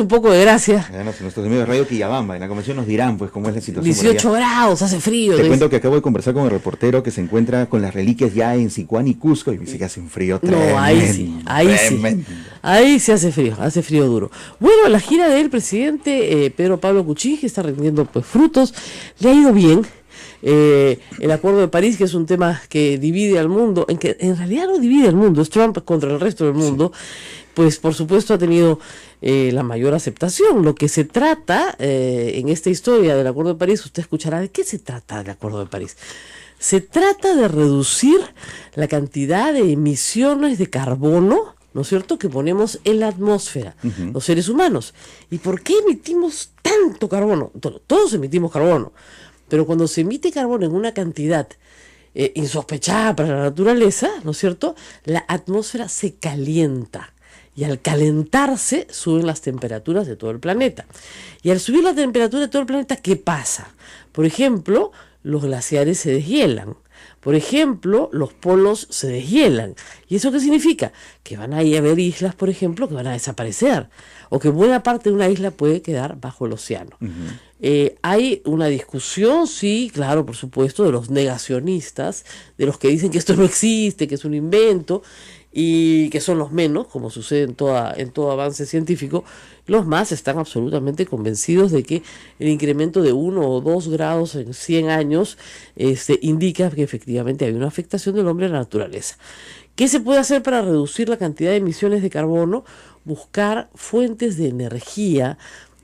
poco de gracia.
Nuestros amigos de Radio Quillabamba, en la convención nos dirán pues cómo es la situación.
18 grados, hace frío.
Te
¿no?
cuento que acabo de conversar con el reportero que se encuentra con las reliquias ya en Sicuán y Cusco y me dice que hace un frío tremendo.
No, ahí sí hace frío duro. Bueno, la gira del presidente Pedro Pablo Kuczynski está rindiendo pues frutos, le ha ido bien. El Acuerdo de París, que es un tema que divide al mundo, en realidad no divide al mundo, es Trump contra el resto del mundo, pues por supuesto ha tenido la mayor aceptación. Lo que se trata en esta historia del Acuerdo de París, usted escuchará de qué se trata el Acuerdo de París. Se trata de reducir la cantidad de emisiones de carbono, ¿no es cierto?, que ponemos en la atmósfera, los seres humanos. ¿Y por qué emitimos tanto carbono? Todos emitimos carbono, pero cuando se emite carbono en una cantidad insospechada para la naturaleza, ¿no es cierto?, la atmósfera se calienta. Y al calentarse suben las temperaturas de todo el planeta. Y al subir la temperatura de todo el planeta, ¿qué pasa? Por ejemplo, los glaciares se deshielan. Por ejemplo, los polos se deshielan. ¿Y eso qué significa? Que van a haber islas, por ejemplo, que van a desaparecer. O que buena parte de una isla puede quedar bajo el océano. Hay una discusión, sí, claro, por supuesto, de los negacionistas, de los que dicen que esto no existe, que es un invento, y que son los menos, como sucede en todo avance científico. Los más están absolutamente convencidos de que el incremento de 1 o 2 grados en 100 años indica que efectivamente hay una afectación del hombre a la naturaleza. ¿Qué se puede hacer para reducir la cantidad de emisiones de carbono? Buscar fuentes de energía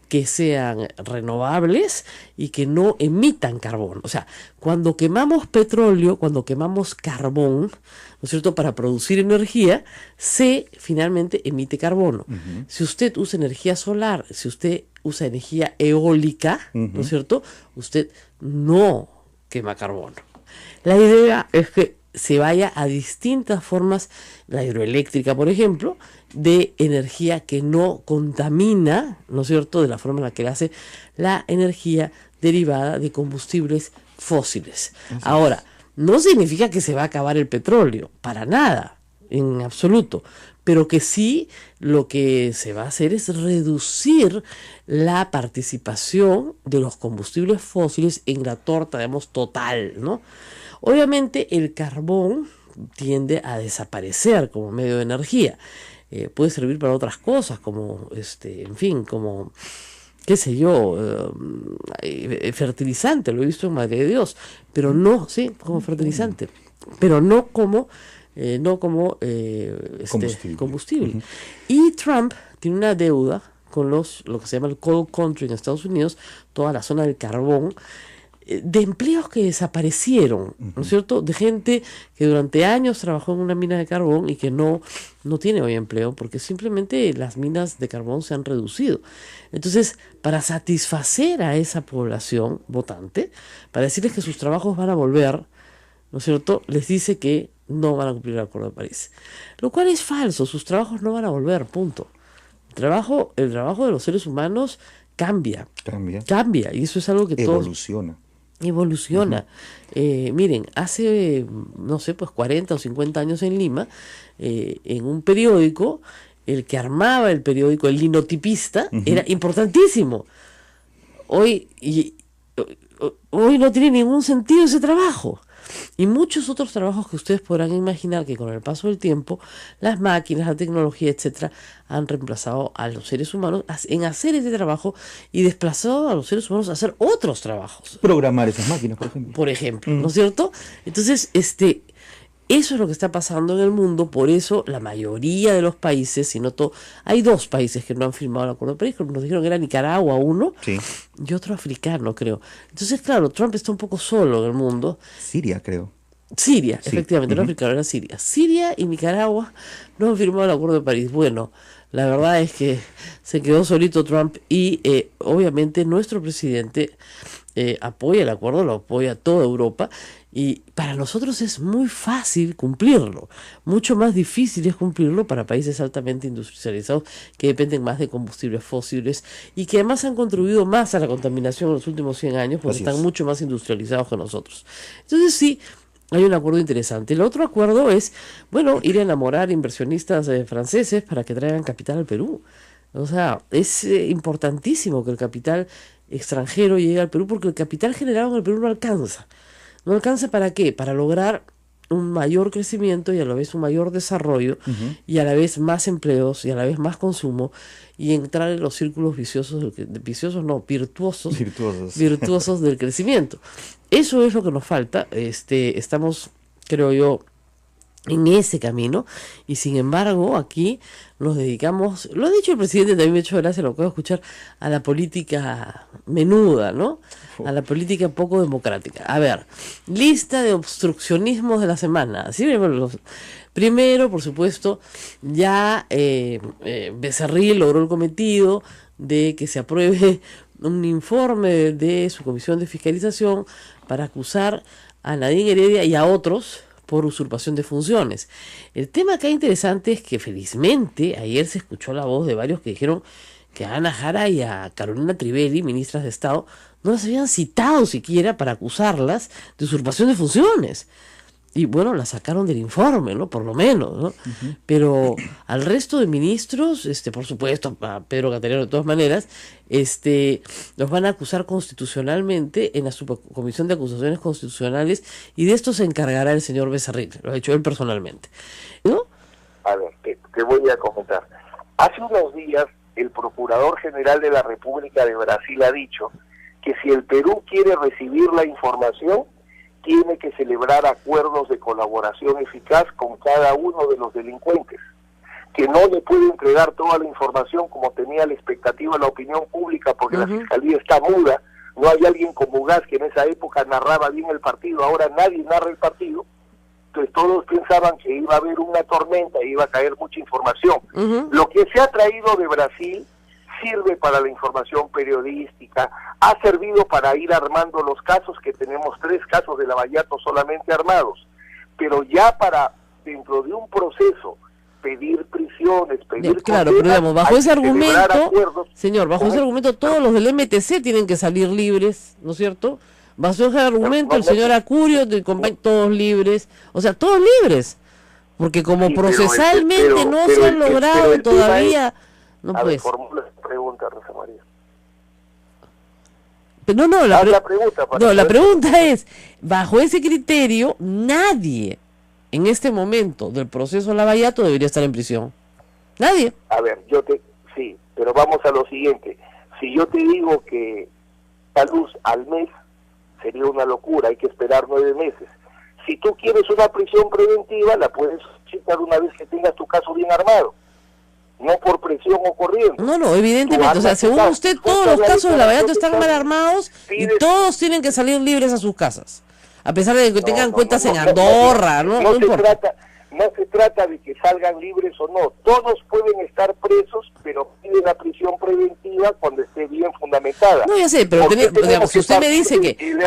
que sean renovables y que no emitan carbono. O sea, cuando quemamos petróleo, cuando quemamos carbón, ¿no es cierto?, para producir energía, se finalmente emite carbono. Si usted usa energía solar, si usted usa energía eólica, ¿no es cierto?, usted no quema carbono. La idea es que se vaya a distintas formas, la hidroeléctrica, por ejemplo, de energía que no contamina, ¿no es cierto?, de la forma en la que la hace la energía derivada de combustibles fósiles. Ahora, no significa que se va a acabar el petróleo, para nada, en absoluto, pero que sí lo que se va a hacer es reducir la participación de los combustibles fósiles en la torta, digamos, total, ¿no? Obviamente el carbón tiende a desaparecer como medio de energía. Puede servir para otras cosas, como, como, qué sé yo, fertilizante, lo he visto en Madre de Dios, pero no, sí, como fertilizante, pero no como combustible. Y Trump tiene una deuda con lo que se llama el coal country en Estados Unidos, toda la zona del carbón, de empleos que desaparecieron, ¿no es cierto?, de gente que durante años trabajó en una mina de carbón y que no tiene hoy empleo porque simplemente las minas de carbón se han reducido. Entonces, para satisfacer a esa población votante, para decirles que sus trabajos van a volver, ¿no es cierto?, les dice que no van a cumplir el Acuerdo de París. Lo cual es falso, sus trabajos no van a volver, punto. El trabajo de los seres humanos cambia, y eso es algo que evoluciona. Miren, hace, no sé, pues 40 o 50 años en Lima, en un periódico, el que armaba el periódico, el linotipista, era importantísimo. Hoy no tiene ningún sentido ese trabajo. Y muchos otros trabajos que ustedes podrán imaginar que con el paso del tiempo, las máquinas, la tecnología, etcétera, han reemplazado a los seres humanos en hacer ese trabajo y desplazado a los seres humanos a hacer otros trabajos.
Programar esas máquinas, por ejemplo.
¿No es cierto? Entonces, eso es lo que está pasando en el mundo. Por eso la mayoría de los países, si no todo, hay 2 países que no han firmado el Acuerdo de París, nos dijeron que era Nicaragua uno, sí, y otro africano, creo. Entonces, claro, Trump está un poco solo en el mundo.
Siria, creo.
Siria, sí, efectivamente, no africano, era Siria. Siria y Nicaragua no han firmado el Acuerdo de París. Bueno, la verdad es que se quedó solito Trump y obviamente nuestro presidente apoya el acuerdo, lo apoya toda Europa. Y para nosotros es muy fácil cumplirlo, mucho más difícil es cumplirlo para países altamente industrializados que dependen más de combustibles fósiles y que además han contribuido más a la contaminación en los últimos 100 años porque están mucho más industrializados que nosotros. Entonces sí, hay un acuerdo interesante. El otro acuerdo es, bueno, ir a enamorar inversionistas franceses para que traigan capital al Perú. O sea, es importantísimo que el capital extranjero llegue al Perú porque el capital generado en el Perú no alcanza. ¿No alcanza para qué? Para lograr un mayor crecimiento y a la vez un mayor desarrollo y a la vez más empleos y a la vez más consumo y entrar en los círculos virtuosos del crecimiento. Eso es lo que nos falta. Estamos, creo yo, en ese camino y sin embargo aquí nos dedicamos, lo ha dicho el presidente, también me ha hecho gracia, lo puedo escuchar, a la política menuda, ¿no? A la política poco democrática. A ver, lista de obstruccionismos de la semana. ¿Sí? Primero, por supuesto, ya Becerril logró el cometido de que se apruebe un informe de su comisión de fiscalización para acusar a Nadine Heredia y a otros por usurpación de funciones. El tema acá interesante es que felizmente ayer se escuchó la voz de varios que dijeron que a Ana Jara y a Carolina Trivelli, ministras de Estado, no las habían citado siquiera para acusarlas de usurpación de funciones. Y bueno, las sacaron del informe, ¿no? Por lo menos, ¿no? Pero al resto de ministros, por supuesto, a Pedro Cateriano de todas maneras, los van a acusar constitucionalmente en la Subcomisión de Acusaciones Constitucionales y de esto se encargará el señor Becerril, lo ha hecho él personalmente, ¿no?
A ver, te voy a comentar. Hace unos días el Procurador General de la República de Brasil ha dicho que si el Perú quiere recibir la información, tiene que celebrar acuerdos de colaboración eficaz con cada uno de los delincuentes, que no le puede entregar toda la información como tenía la expectativa la opinión pública, porque la Fiscalía está muda, no hay alguien como Gas que en esa época narraba bien el partido, ahora nadie narra el partido, entonces todos pensaban que iba a haber una tormenta y iba a caer mucha información. Lo que se ha traído de Brasil sirve para la información periodística, ha servido para ir armando los casos, que tenemos 3 casos de Lavallato solamente armados, pero ya para, dentro de un proceso, pedir prisiones, pedir
claro, pero digamos, bajo ese argumento, señor, bajo ese argumento todos los del MTC tienen que salir libres, ¿no es cierto? Bajo ese argumento el señor Acurio, todos libres, o sea, todos libres, porque como procesalmente no se han logrado todavía... No puedes.
Formula la pregunta, Rosa María.
La pregunta es, bajo ese criterio, nadie en este momento del proceso Lavallato debería estar en prisión. Nadie.
A ver, sí, pero vamos a lo siguiente. Si yo te digo que la luz al mes sería una locura, hay que esperar 9 meses. Si tú quieres una prisión preventiva, la puedes solicitar una vez que tengas tu caso bien armado. No por presión o corriendo.
No, evidentemente, o sea, según usted, todos los casos de Lavallato están mal armados y todos tienen que salir libres a sus casas, a pesar de que tengan cuentas en Andorra, ¿no?
No se trata de que salgan libres o no, todos pueden estar presos, pero piden pide la prisión preventiva cuando esté bien fundamentada.
No, ya sé, pero digamos, si usted me dice que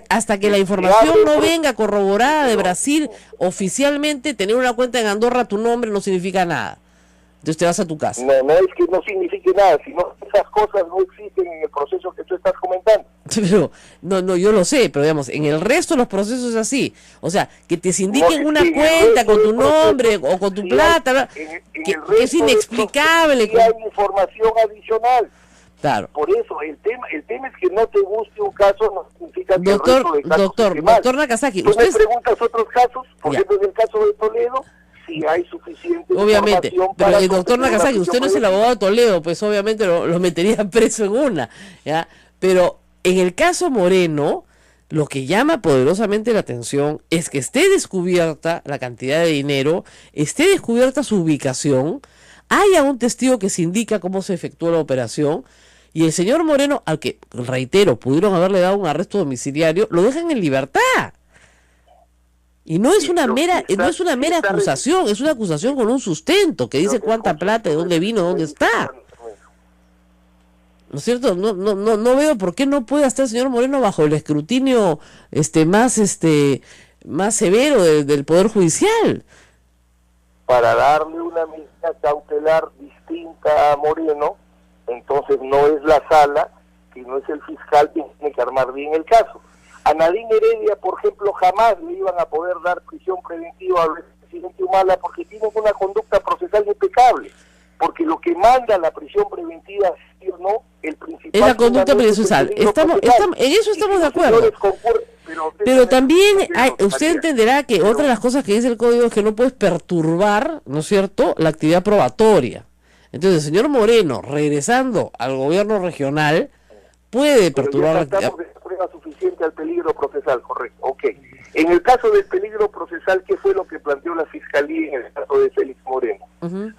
hasta que la información no venga corroborada de Brasil oficialmente, tener una cuenta en Andorra a tu nombre no significa nada. Entonces te vas a tu casa.
No es que no signifique nada, sino esas cosas no existen en el proceso que tú estás comentando.
Pero, no, yo lo sé, pero digamos, en el resto de los procesos es así. O sea, que te sindiquen una cuenta con tu nombre o con tu plata, que es inexplicable.
Sí hay información adicional.
Claro.
Por eso, el tema es que no te guste un caso, no significa que el resto de casos esté mal.
Doctor Nakazaki,
tú me preguntas otros casos, por ejemplo, en el caso de Toledo, si hay suficiente
obviamente,
información
pero
para
el doctor Nakazaki, usted no es el abogado de Toledo, pues obviamente lo metería preso en una, ¿ya? Pero en el caso Moreno, lo que llama poderosamente la atención es que esté descubierta la cantidad de dinero, esté descubierta su ubicación, haya un testigo que se indica cómo se efectuó la operación, y el señor Moreno, al que, reitero, pudieron haberle dado un arresto domiciliario, lo dejan en libertad. Y no es una mera acusación, es una acusación con un sustento que dice cuánta plata, de dónde vino, dónde está. ¿No es cierto? No veo por qué no puede estar el señor Moreno bajo el escrutinio más severo del Poder Judicial.
Para darle una medida cautelar distinta a Moreno, entonces no es la sala, sino es el fiscal quien tiene que armar bien el caso. A Nadine Heredia, por ejemplo, jamás le iban a poder dar prisión preventiva al presidente Humala porque tiene una conducta procesal impecable. Porque lo que manda la prisión preventiva, sí o no, el principal...
Es la conducta procesal. En eso estamos de acuerdo. Pero también usted entenderá que otra de las cosas que dice el código es que no puedes perturbar, ¿no es cierto?, la actividad probatoria. Entonces, el señor Moreno, regresando al gobierno regional, puede perturbar la actividad
suficiente al peligro procesal, correcto, ok. En el caso del peligro procesal, ¿qué fue lo que planteó la Fiscalía en el caso de Félix Moreno?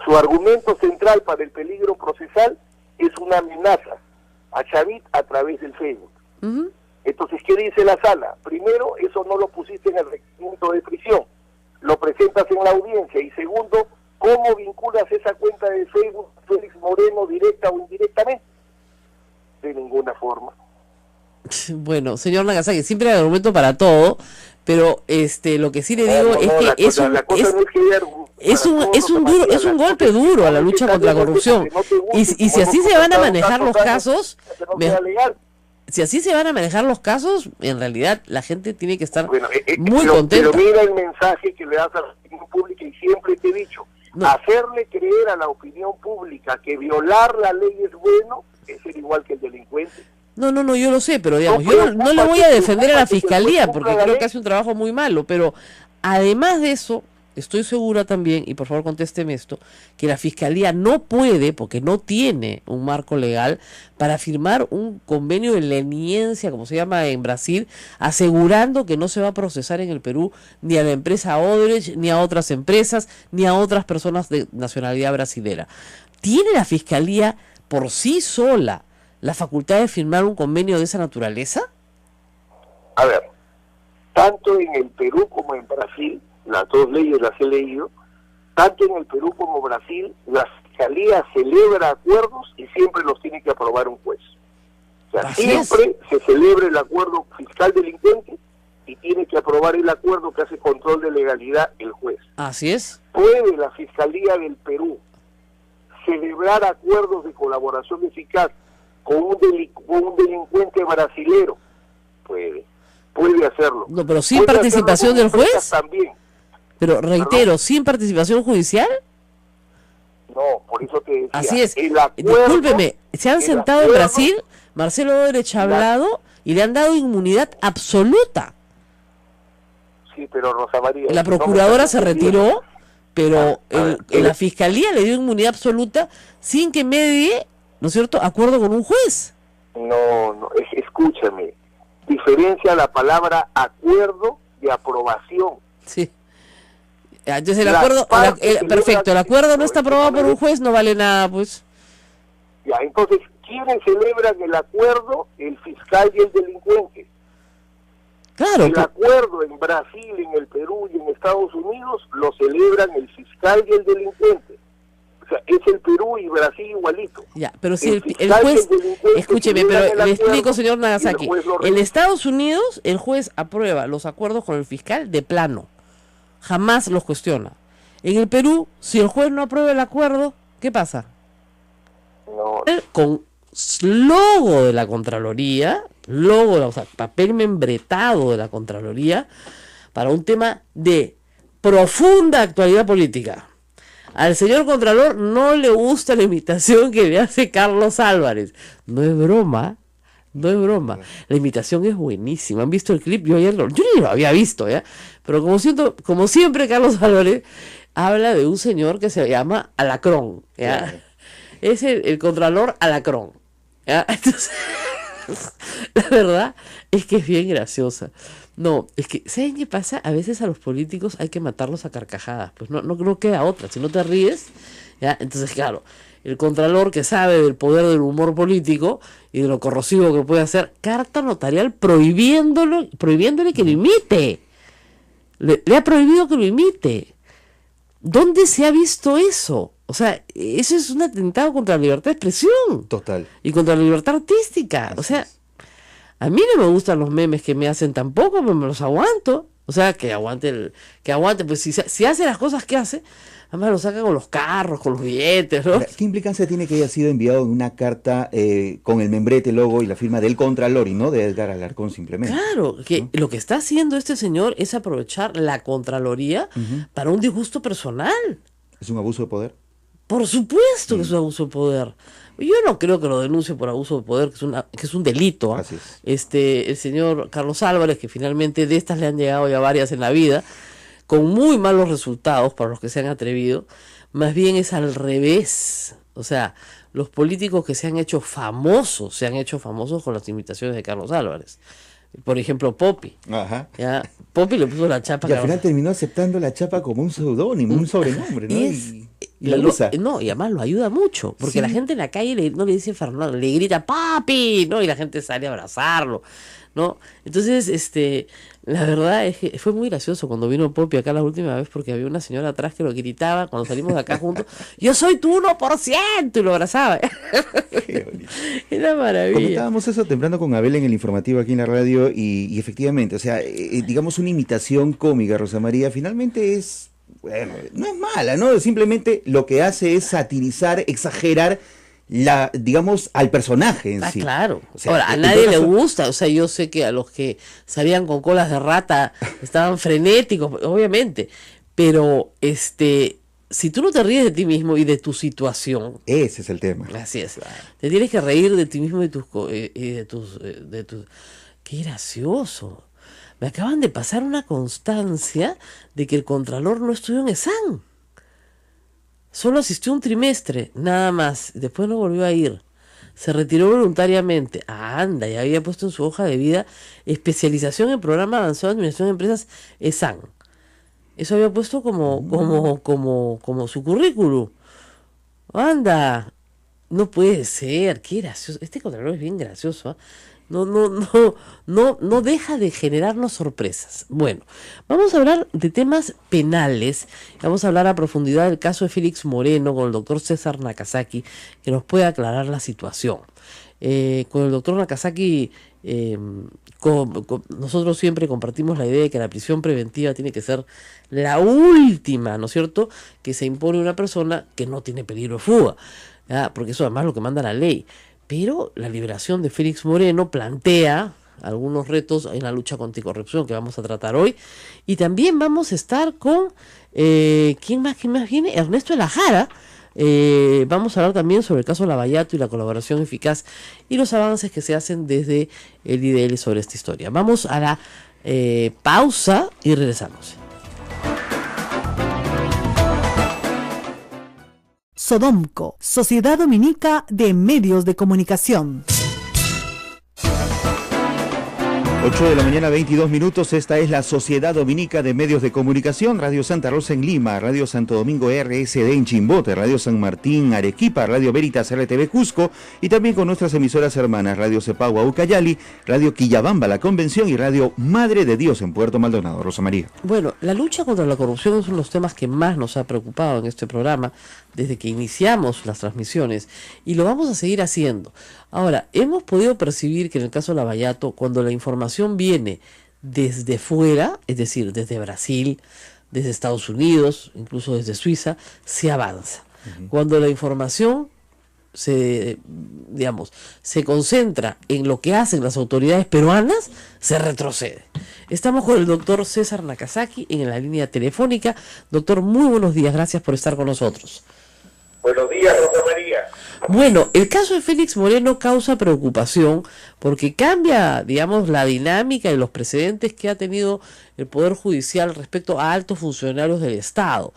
Su argumento central para el peligro procesal es una amenaza a Chavit a través del Facebook. Entonces, ¿qué dice la sala? Primero, eso no lo pusiste en el requerimiento de prisión, lo presentas en la audiencia, y segundo, ¿cómo vinculas esa cuenta de Facebook a Félix Moreno directa o indirectamente? De ninguna forma.
Bueno, señor Nakazaki, siempre hay argumento para todo, pero lo que sí le digo es que es un golpe duro a la lucha contra la corrupción. Y si así se van a manejar los casos, si así se van a manejar los casos, en realidad la gente tiene que estar muy contenta.
Pero mira el mensaje que le das a la opinión pública, y siempre te he dicho, hacerle creer a la opinión pública que violar la ley es bueno, es ser igual que el delincuente.
No, yo lo sé, pero digamos, yo no le voy a defender a la Fiscalía porque creo que hace un trabajo muy malo, pero además de eso, estoy segura también, y por favor contésteme esto, que la Fiscalía no puede, porque no tiene un marco legal, para firmar un convenio de leniencia, como se llama en Brasil, asegurando que no se va a procesar en el Perú ni a la empresa Odebrecht, ni a otras empresas, ni a otras personas de nacionalidad brasilera. ¿Tiene la Fiscalía por sí sola la facultad de firmar un convenio de esa naturaleza?
A ver, tanto en el Perú como en Brasil, las dos leyes las he leído, tanto en el Perú como Brasil, la Fiscalía celebra acuerdos y siempre los tiene que aprobar un juez. O sea, siempre se celebra el acuerdo fiscal delincuente y tiene que aprobar el acuerdo que hace control de legalidad el juez.
Así es.
¿Puede la Fiscalía del Perú celebrar acuerdos de colaboración eficaz con un delincuente brasilero? Puede hacerlo.
No, pero sin participación del juez.
También.
Pero reitero, ¿sin participación judicial?
No, por eso te decía.
Así es.
Acuerdo,
discúlpeme, se han sentado en Brasil, Marcelo Odebrecht ha hablado y le han dado inmunidad absoluta.
Sí, pero Rosa María...
La procuradora se retiró, pero la Fiscalía le dio inmunidad absoluta sin que medie, ¿no es cierto?, acuerdo con un juez.
No, escúchame. Diferencia la palabra acuerdo de aprobación.
Sí. Entonces el acuerdo, perfecto, el acuerdo no está aprobado por un juez, no vale nada, pues.
Ya, entonces, ¿quiénes celebran el acuerdo? El fiscal y el delincuente.
Claro.
El acuerdo en Brasil, en el Perú y en Estados Unidos lo celebran el fiscal y el delincuente. O sea, es el Perú y Brasil igualito.
Ya, pero si el juez, escúcheme, pero le explico, señor Nagasaki, en Estados Unidos el juez aprueba los acuerdos con el fiscal de plano, jamás los cuestiona. En el Perú, si el juez no aprueba el acuerdo, ¿qué pasa?
No.
Con logo de la Contraloría, o sea, papel membretado de la Contraloría, para un tema de profunda actualidad política. Al señor Contralor no le gusta la imitación que le hace Carlos Álvarez. No es broma, no es broma. La imitación es buenísima. ¿Han visto el clip? Yo ni lo había visto, ¿ya? Pero como siempre, Carlos Álvarez habla de un señor que se llama Alacrón, ¿ya? Claro. Es el Contralor Alacrón, ¿ya? Entonces, la verdad es que es bien graciosa. No, es que, ¿saben qué pasa? A veces a los políticos hay que matarlos a carcajadas, pues no queda otra, si no te ríes, ¿ya? Entonces, claro, el Contralor que sabe del poder del humor político y de lo corrosivo que puede hacer, carta notarial prohibiéndole que lo imite. Le ha prohibido que lo imite. ¿Dónde se ha visto eso? O sea, eso es un atentado contra la libertad de expresión.
Total.
Y contra la libertad artística.
Así
o sea,
es.
A mí no me gustan los memes que me hacen tampoco, pero me los aguanto. O sea, que aguante, pues si hace las cosas que hace, además lo saca con los carros, con los billetes, ¿no?
¿Qué implicancia tiene que haya sido enviado en una carta con el membrete, logo y la firma del Contralor y no de Edgar Alarcón simplemente?
Claro, que lo que está haciendo este señor es aprovechar la Contraloría para un disgusto personal.
¿Es un abuso de poder?
Por supuesto que es un abuso de poder. Yo no creo que lo denuncie por abuso de poder, que es un delito.
Así es.
El señor Carlos Álvarez, que finalmente de estas le han llegado ya varias en la vida, con muy malos resultados para los que se han atrevido, más bien es al revés. O sea, los políticos que se han hecho famosos con las imitaciones de Carlos Álvarez. Por ejemplo, Popi.
Ajá.
¿Ya? Popi le puso la chapa.
Y al final terminó aceptando la chapa como un seudónimo, un sobrenombre, ¿no? Y la usa.
No, y además lo ayuda mucho, porque la gente en la calle no le dice Fernando, le grita papi, ¿no? Y la gente sale a abrazarlo, ¿no? Entonces, la verdad es que fue muy gracioso cuando vino Popi acá la última vez, porque había una señora atrás que lo gritaba cuando salimos de acá juntos, yo soy tu 1%, y lo abrazaba.
Qué bonito.
Era maravilla.
Comentábamos eso temprano con Abel en el informativo aquí en la radio, y efectivamente, o sea, digamos una imitación cómica, Rosa María, finalmente es... Bueno, no es mala, ¿no? Simplemente lo que hace es satirizar, exagerar digamos, al personaje en sí.
Claro.
O sea,
ahora, a nadie le gusta, o sea, yo sé que a los que salían con colas de rata estaban frenéticos, obviamente, pero si tú no te ríes de ti mismo y de tu situación,
ese es el tema.
Así es. Claro. Te tienes que reír de ti mismo y de tus qué gracioso. Me acaban de pasar una constancia de que el Contralor no estudió en ESAN. Solo asistió un trimestre, nada más. Después no volvió a ir. Se retiró voluntariamente. Anda, ya había puesto en su hoja de vida especialización en programa avanzado de administración de empresas ESAN. Eso había puesto como su currículum. Anda, no puede ser. Qué gracioso. Este Contralor es bien gracioso, ¿eh? No deja de generarnos sorpresas. Bueno, vamos a hablar de temas penales. Vamos a hablar a profundidad del caso de Félix Moreno con el doctor César Nagasaki, que nos puede aclarar la situación. Con el doctor Nagasaki, nosotros siempre compartimos la idea de que la prisión preventiva tiene que ser la última, ¿no es cierto?, que se impone a una persona que no tiene peligro de fuga, ¿ya? Porque eso además es lo que manda la ley. Pero la liberación de Félix Moreno plantea algunos retos en la lucha contra la corrupción que vamos a tratar hoy. Y también vamos a estar con, ¿quién más viene? Ernesto de la Jara. Vamos a hablar también sobre el caso Lavallato y la colaboración eficaz y los avances que se hacen desde el IDL sobre esta historia. Vamos a la pausa y regresamos.
Sodomco, Sociedad Dominica de Medios de Comunicación.
8 de la mañana, 22 minutos. Esta es la Sociedad Dominica de Medios de Comunicación. Radio Santa Rosa en Lima, Radio Santo Domingo RSD en Chimbote, Radio San Martín Arequipa, Radio Veritas RTV Cusco y también con nuestras emisoras hermanas Radio Cepagua Ucayali, Radio Quillabamba La Convención y Radio Madre de Dios en Puerto Maldonado. Rosa María.
Bueno, la lucha contra la corrupción es uno de los temas que más nos ha preocupado en este programa desde que iniciamos las transmisiones y lo vamos a seguir haciendo. Ahora, hemos podido percibir que en el caso de Lavallato, cuando la información viene desde fuera, es decir, desde Brasil, desde Estados Unidos, incluso desde Suiza, se avanza. Cuando la información se concentra en lo que hacen las autoridades peruanas, se retrocede. Estamos con el doctor César Nakazaki en la línea telefónica. Doctor, muy buenos días, gracias por estar con nosotros.
Buenos días, Rosa María.
Bueno, el caso de Félix Moreno causa preocupación porque cambia, digamos, la dinámica y los precedentes que ha tenido el Poder Judicial respecto a altos funcionarios del Estado.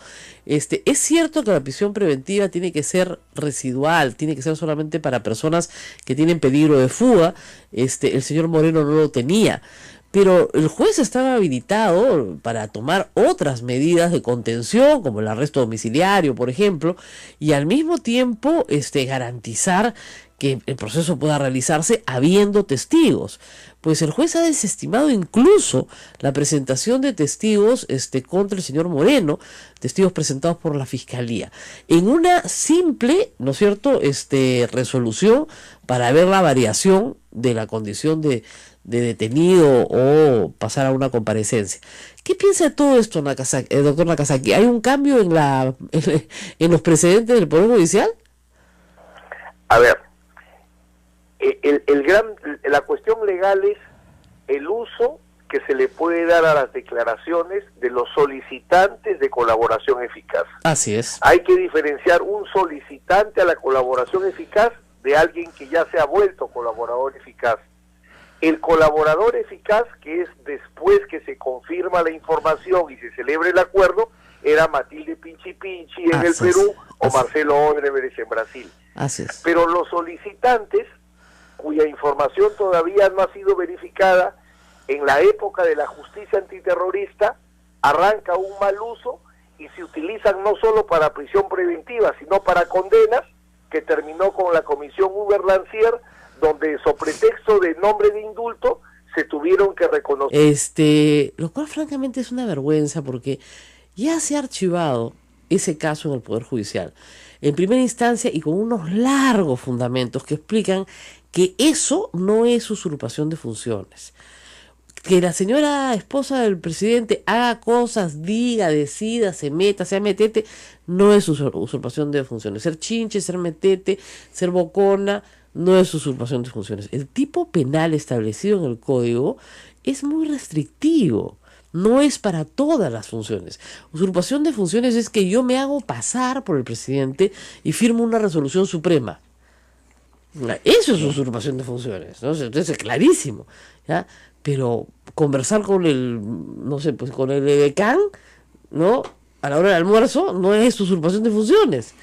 Es cierto que la prisión preventiva tiene que ser residual, tiene que ser solamente para personas que tienen peligro de fuga. El señor Moreno no lo tenía. Pero el juez estaba habilitado para tomar otras medidas de contención, como el arresto domiciliario, por ejemplo, y al mismo tiempo garantizar que el proceso pueda realizarse habiendo testigos. Pues el juez ha desestimado incluso la presentación de testigos contra el señor Moreno, testigos presentados por la Fiscalía, en una simple, ¿no es cierto?, resolución para ver la variación de la condición de detenido o pasar a una comparecencia. ¿Qué piensa de todo esto, doctor Nakazaki? ¿Hay un cambio en los precedentes del Poder Judicial?
A ver, la cuestión legal es el uso que se le puede dar a las declaraciones de los solicitantes de colaboración eficaz.
Así es.
Hay que diferenciar un solicitante a la colaboración eficaz de alguien que ya se ha vuelto colaborador eficaz. El colaborador eficaz, que es después que se confirma la información y se celebra el acuerdo, era Matilde Pinchi Pinchi en el Perú o Marcelo Odebrecht en Brasil.
Así es.
Pero los solicitantes, cuya información todavía no ha sido verificada, en la época de la justicia antiterrorista, arranca un mal uso y se utilizan no solo para prisión preventiva, sino para condenas, que terminó con la comisión Uber-Lancier, donde sobre pretexto de nombre de indulto se tuvieron que reconocer.
Lo cual francamente es una vergüenza porque ya se ha archivado ese caso en el Poder Judicial en primera instancia y con unos largos fundamentos que explican que eso no es usurpación de funciones. Que la señora esposa del presidente haga cosas, diga, decida, se meta, sea metete, no es usurpación de funciones. Ser chinche, ser metete, ser bocona, no es usurpación de funciones. El tipo penal establecido en el código es muy restrictivo. No es para todas las funciones. Usurpación de funciones es que yo me hago pasar por el presidente y firmo una resolución suprema. Eso es usurpación de funciones, ¿no? Entonces es clarísimo, ¿ya? Pero conversar con con el edecán, ¿no?, a la hora del almuerzo, no es usurpación de funciones.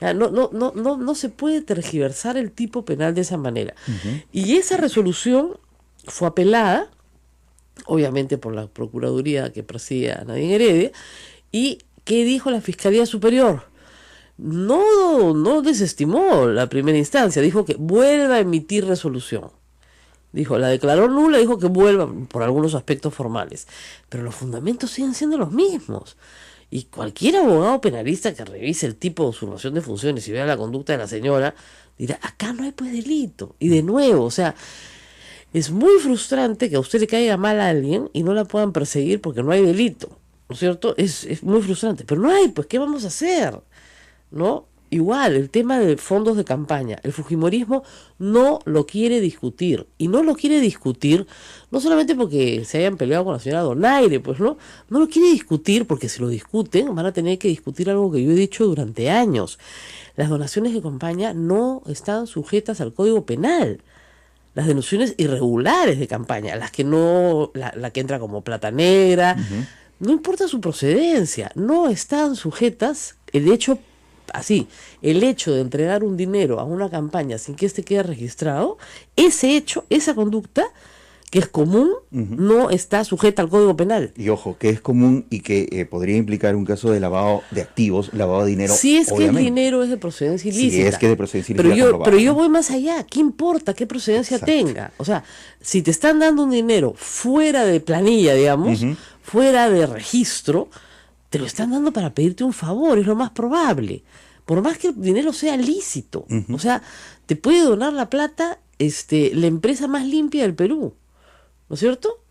No se puede tergiversar el tipo penal de esa manera. Y esa resolución fue apelada, obviamente por la Procuraduría que preside a Nadine Heredia. ¿Y qué dijo la Fiscalía Superior? No desestimó la primera instancia, dijo que vuelva a emitir resolución. Dijo, la declaró nula, dijo que vuelva por algunos aspectos formales. Pero los fundamentos siguen siendo los mismos. Y cualquier abogado penalista que revise el tipo de usurpación de funciones y vea la conducta de la señora, dirá, acá no hay pues delito. Y de nuevo, o sea, es muy frustrante que a usted le caiga mal a alguien y no la puedan perseguir porque no hay delito, ¿no es cierto? Es muy frustrante, pero no hay, pues, ¿qué vamos a hacer? ¿No? Igual, el tema de fondos de campaña, el fujimorismo no lo quiere discutir, y no lo quiere discutir no solamente porque se hayan peleado con la señora Donaire, pues no lo quiere discutir porque si lo discuten van a tener que discutir algo que yo he dicho durante años. Las donaciones de campaña no están sujetas al Código Penal. Las donaciones irregulares de campaña, las que no, la que entra como plata negra, no importa su procedencia, no están sujetas. El hecho de entregar un dinero a una campaña sin que éste quede registrado, ese hecho, esa conducta, que es común, no está sujeta al Código Penal.
Y ojo, que es común y que podría implicar un caso de lavado de activos, lavado de dinero.
Si es
obviamente.
que el dinero es de procedencia ilícita.
Si es que es de procedencia ilícita.
Pero yo voy más allá. ¿Qué importa qué procedencia tenga? O sea, si te están dando un dinero fuera de planilla, digamos, fuera de registro, te lo están dando para pedirte un favor, es lo más probable. Por más que el dinero sea lícito. O sea, te puede donar la plata la empresa más limpia del Perú. ¿No es cierto?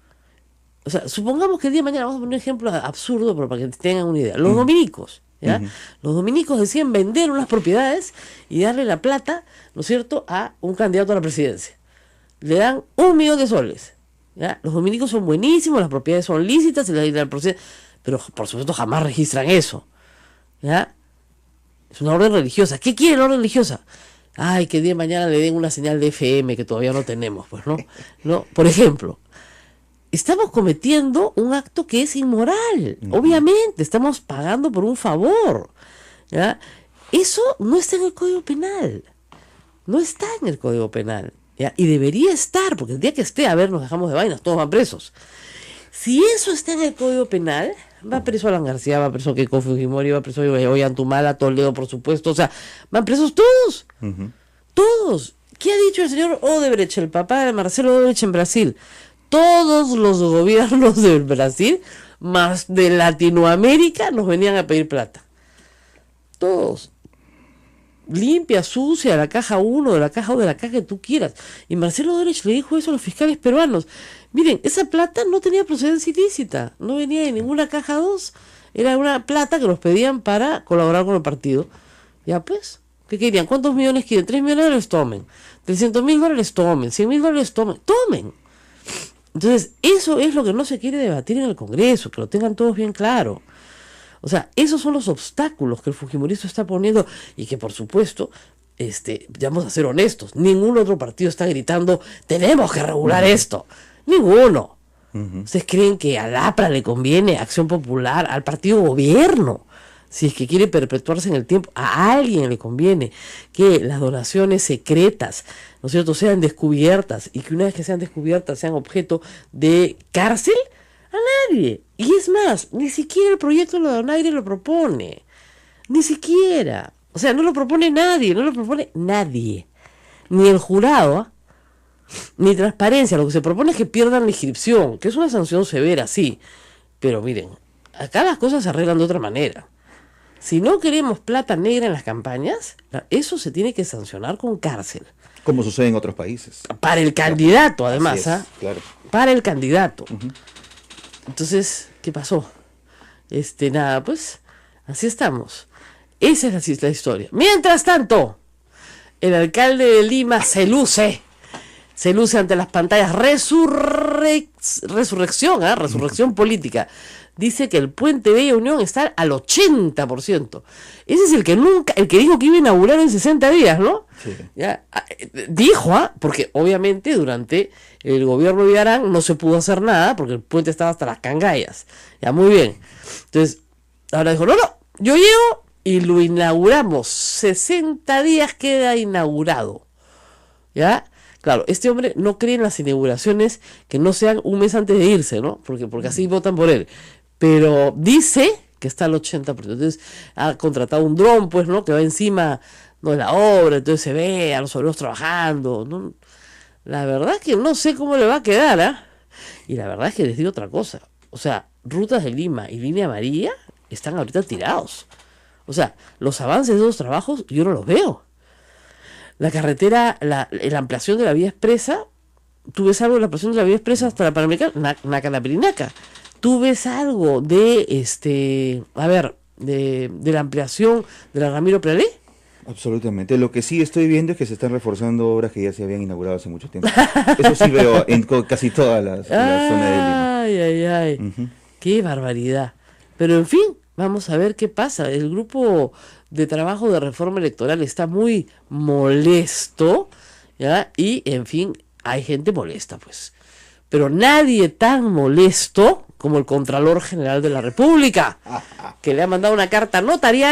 O sea, supongamos que el día de mañana, vamos a poner un ejemplo absurdo, pero para que tengan una idea. Los dominicos, ¿ya? Los dominicos decían vender unas propiedades y darle la plata, ¿no es cierto?, a un candidato a la presidencia. Le dan 1 millón de soles, ¿ya? Los dominicos son buenísimos, las propiedades son lícitas, pero por supuesto jamás registran eso, ¿ya? Es una orden religiosa. ¿Qué quiere la orden religiosa? Ay, que el día de mañana le den una señal de FM que todavía no tenemos, pues, ¿no? Por ejemplo, estamos cometiendo un acto que es inmoral. Obviamente, estamos pagando por un favor, ¿ya? Eso no está en el Código Penal. No está en el Código Penal, ¿ya? Y debería estar, porque el día que esté, a ver, nos dejamos de vainas, todos van presos. Si eso está en el Código Penal, va preso Alan García, va preso Keiko Fujimori, va preso Ollantumala, Toledo, por supuesto, o sea, van presos todos, todos. ¿Qué ha dicho el señor Odebrecht, el papá de Marcelo Odebrecht en Brasil? Todos los gobiernos del Brasil, más de Latinoamérica, nos venían a pedir plata. Todos. Limpia, sucia, la caja 1, de la caja o de la caja que tú quieras. Y Marcelo Odebrecht le dijo eso a los fiscales peruanos. Miren, esa plata no tenía procedencia ilícita, no venía de ninguna caja 2, era una plata que nos pedían para colaborar con el partido. Ya pues, ¿qué querían? ¿Cuántos millones quieren? 3 millones de dólares, tomen. 300.000 dólares, tomen. 100.000 dólares, tomen. Entonces, eso es lo que no se quiere debatir en el Congreso, que lo tengan todos bien claro. O sea, esos son los obstáculos que el fujimorismo está poniendo y que, por supuesto, vamos a ser honestos, ningún otro partido está gritando, tenemos que regular esto. Ninguno. ¿Ustedes creen que al APRA le conviene, Acción Popular, al partido gobierno? Si es que quiere perpetuarse en el tiempo, a alguien le conviene que las donaciones secretas, ¿no es cierto?, sean descubiertas y que una vez que sean descubiertas sean objeto de cárcel. A nadie. Y es más, ni siquiera el proyecto de la Donaire lo propone. Ni siquiera. O sea, no lo propone nadie, Ni el jurado, ni transparencia. Lo que se propone es que pierdan la inscripción, que es una sanción severa, sí. Pero miren, acá las cosas se arreglan de otra manera. Si no queremos plata negra en las campañas, eso se tiene que sancionar con cárcel.
Como sucede en otros países.
Para el candidato, además,
claro.
Para el candidato. Entonces, ¿qué pasó? Nada, pues, así estamos. Esa es la historia. Mientras tanto, el alcalde de Lima se luce ante las pantallas. Resurrección política. Dice que el puente Bella Unión está al 80%. Ese es el que dijo que iba a inaugurar en 60 días, ¿no? Sí. ¿Ya? Dijo, porque obviamente durante el gobierno de Villarán no se pudo hacer nada porque el puente estaba hasta las cangallas. Ya, muy bien. Entonces, ahora dijo, no, yo llego y lo inauguramos. 60 días queda inaugurado. ¿Ya? Claro, este hombre no cree en las inauguraciones que no sean un mes antes de irse, ¿no? Porque así votan por él. Pero dice que está al 80%. Entonces ha contratado un dron, pues, ¿no? Que va encima, ¿no?, de la obra, entonces se ve a los obreros trabajando, ¿no? La verdad es que no sé cómo le va a quedar, ¿ah? Y la verdad es que les digo otra cosa. O sea, Rutas de Lima y Línea Amarilla están ahorita tirados. O sea, los avances de esos trabajos yo no los veo. La carretera, la ampliación de la vía expresa, tú ves algo de la ampliación de la vía expresa hasta la Panamericana, Naca-La-Pirinaca. Tú ves algo de de la ampliación de la Ramiro Plalé.
Absolutamente. Lo que sí estoy viendo es que se están reforzando obras que ya se habían inaugurado hace mucho tiempo. Eso sí veo en casi todas las zonas de Lima.
Ay. Qué barbaridad. Pero en fin, vamos a ver qué pasa. El grupo de trabajo de reforma electoral está muy molesto, ¿ya? Y, en fin, hay gente molesta, pues. Pero nadie tan molesto como el Contralor General de la República, que le ha mandado una carta notarial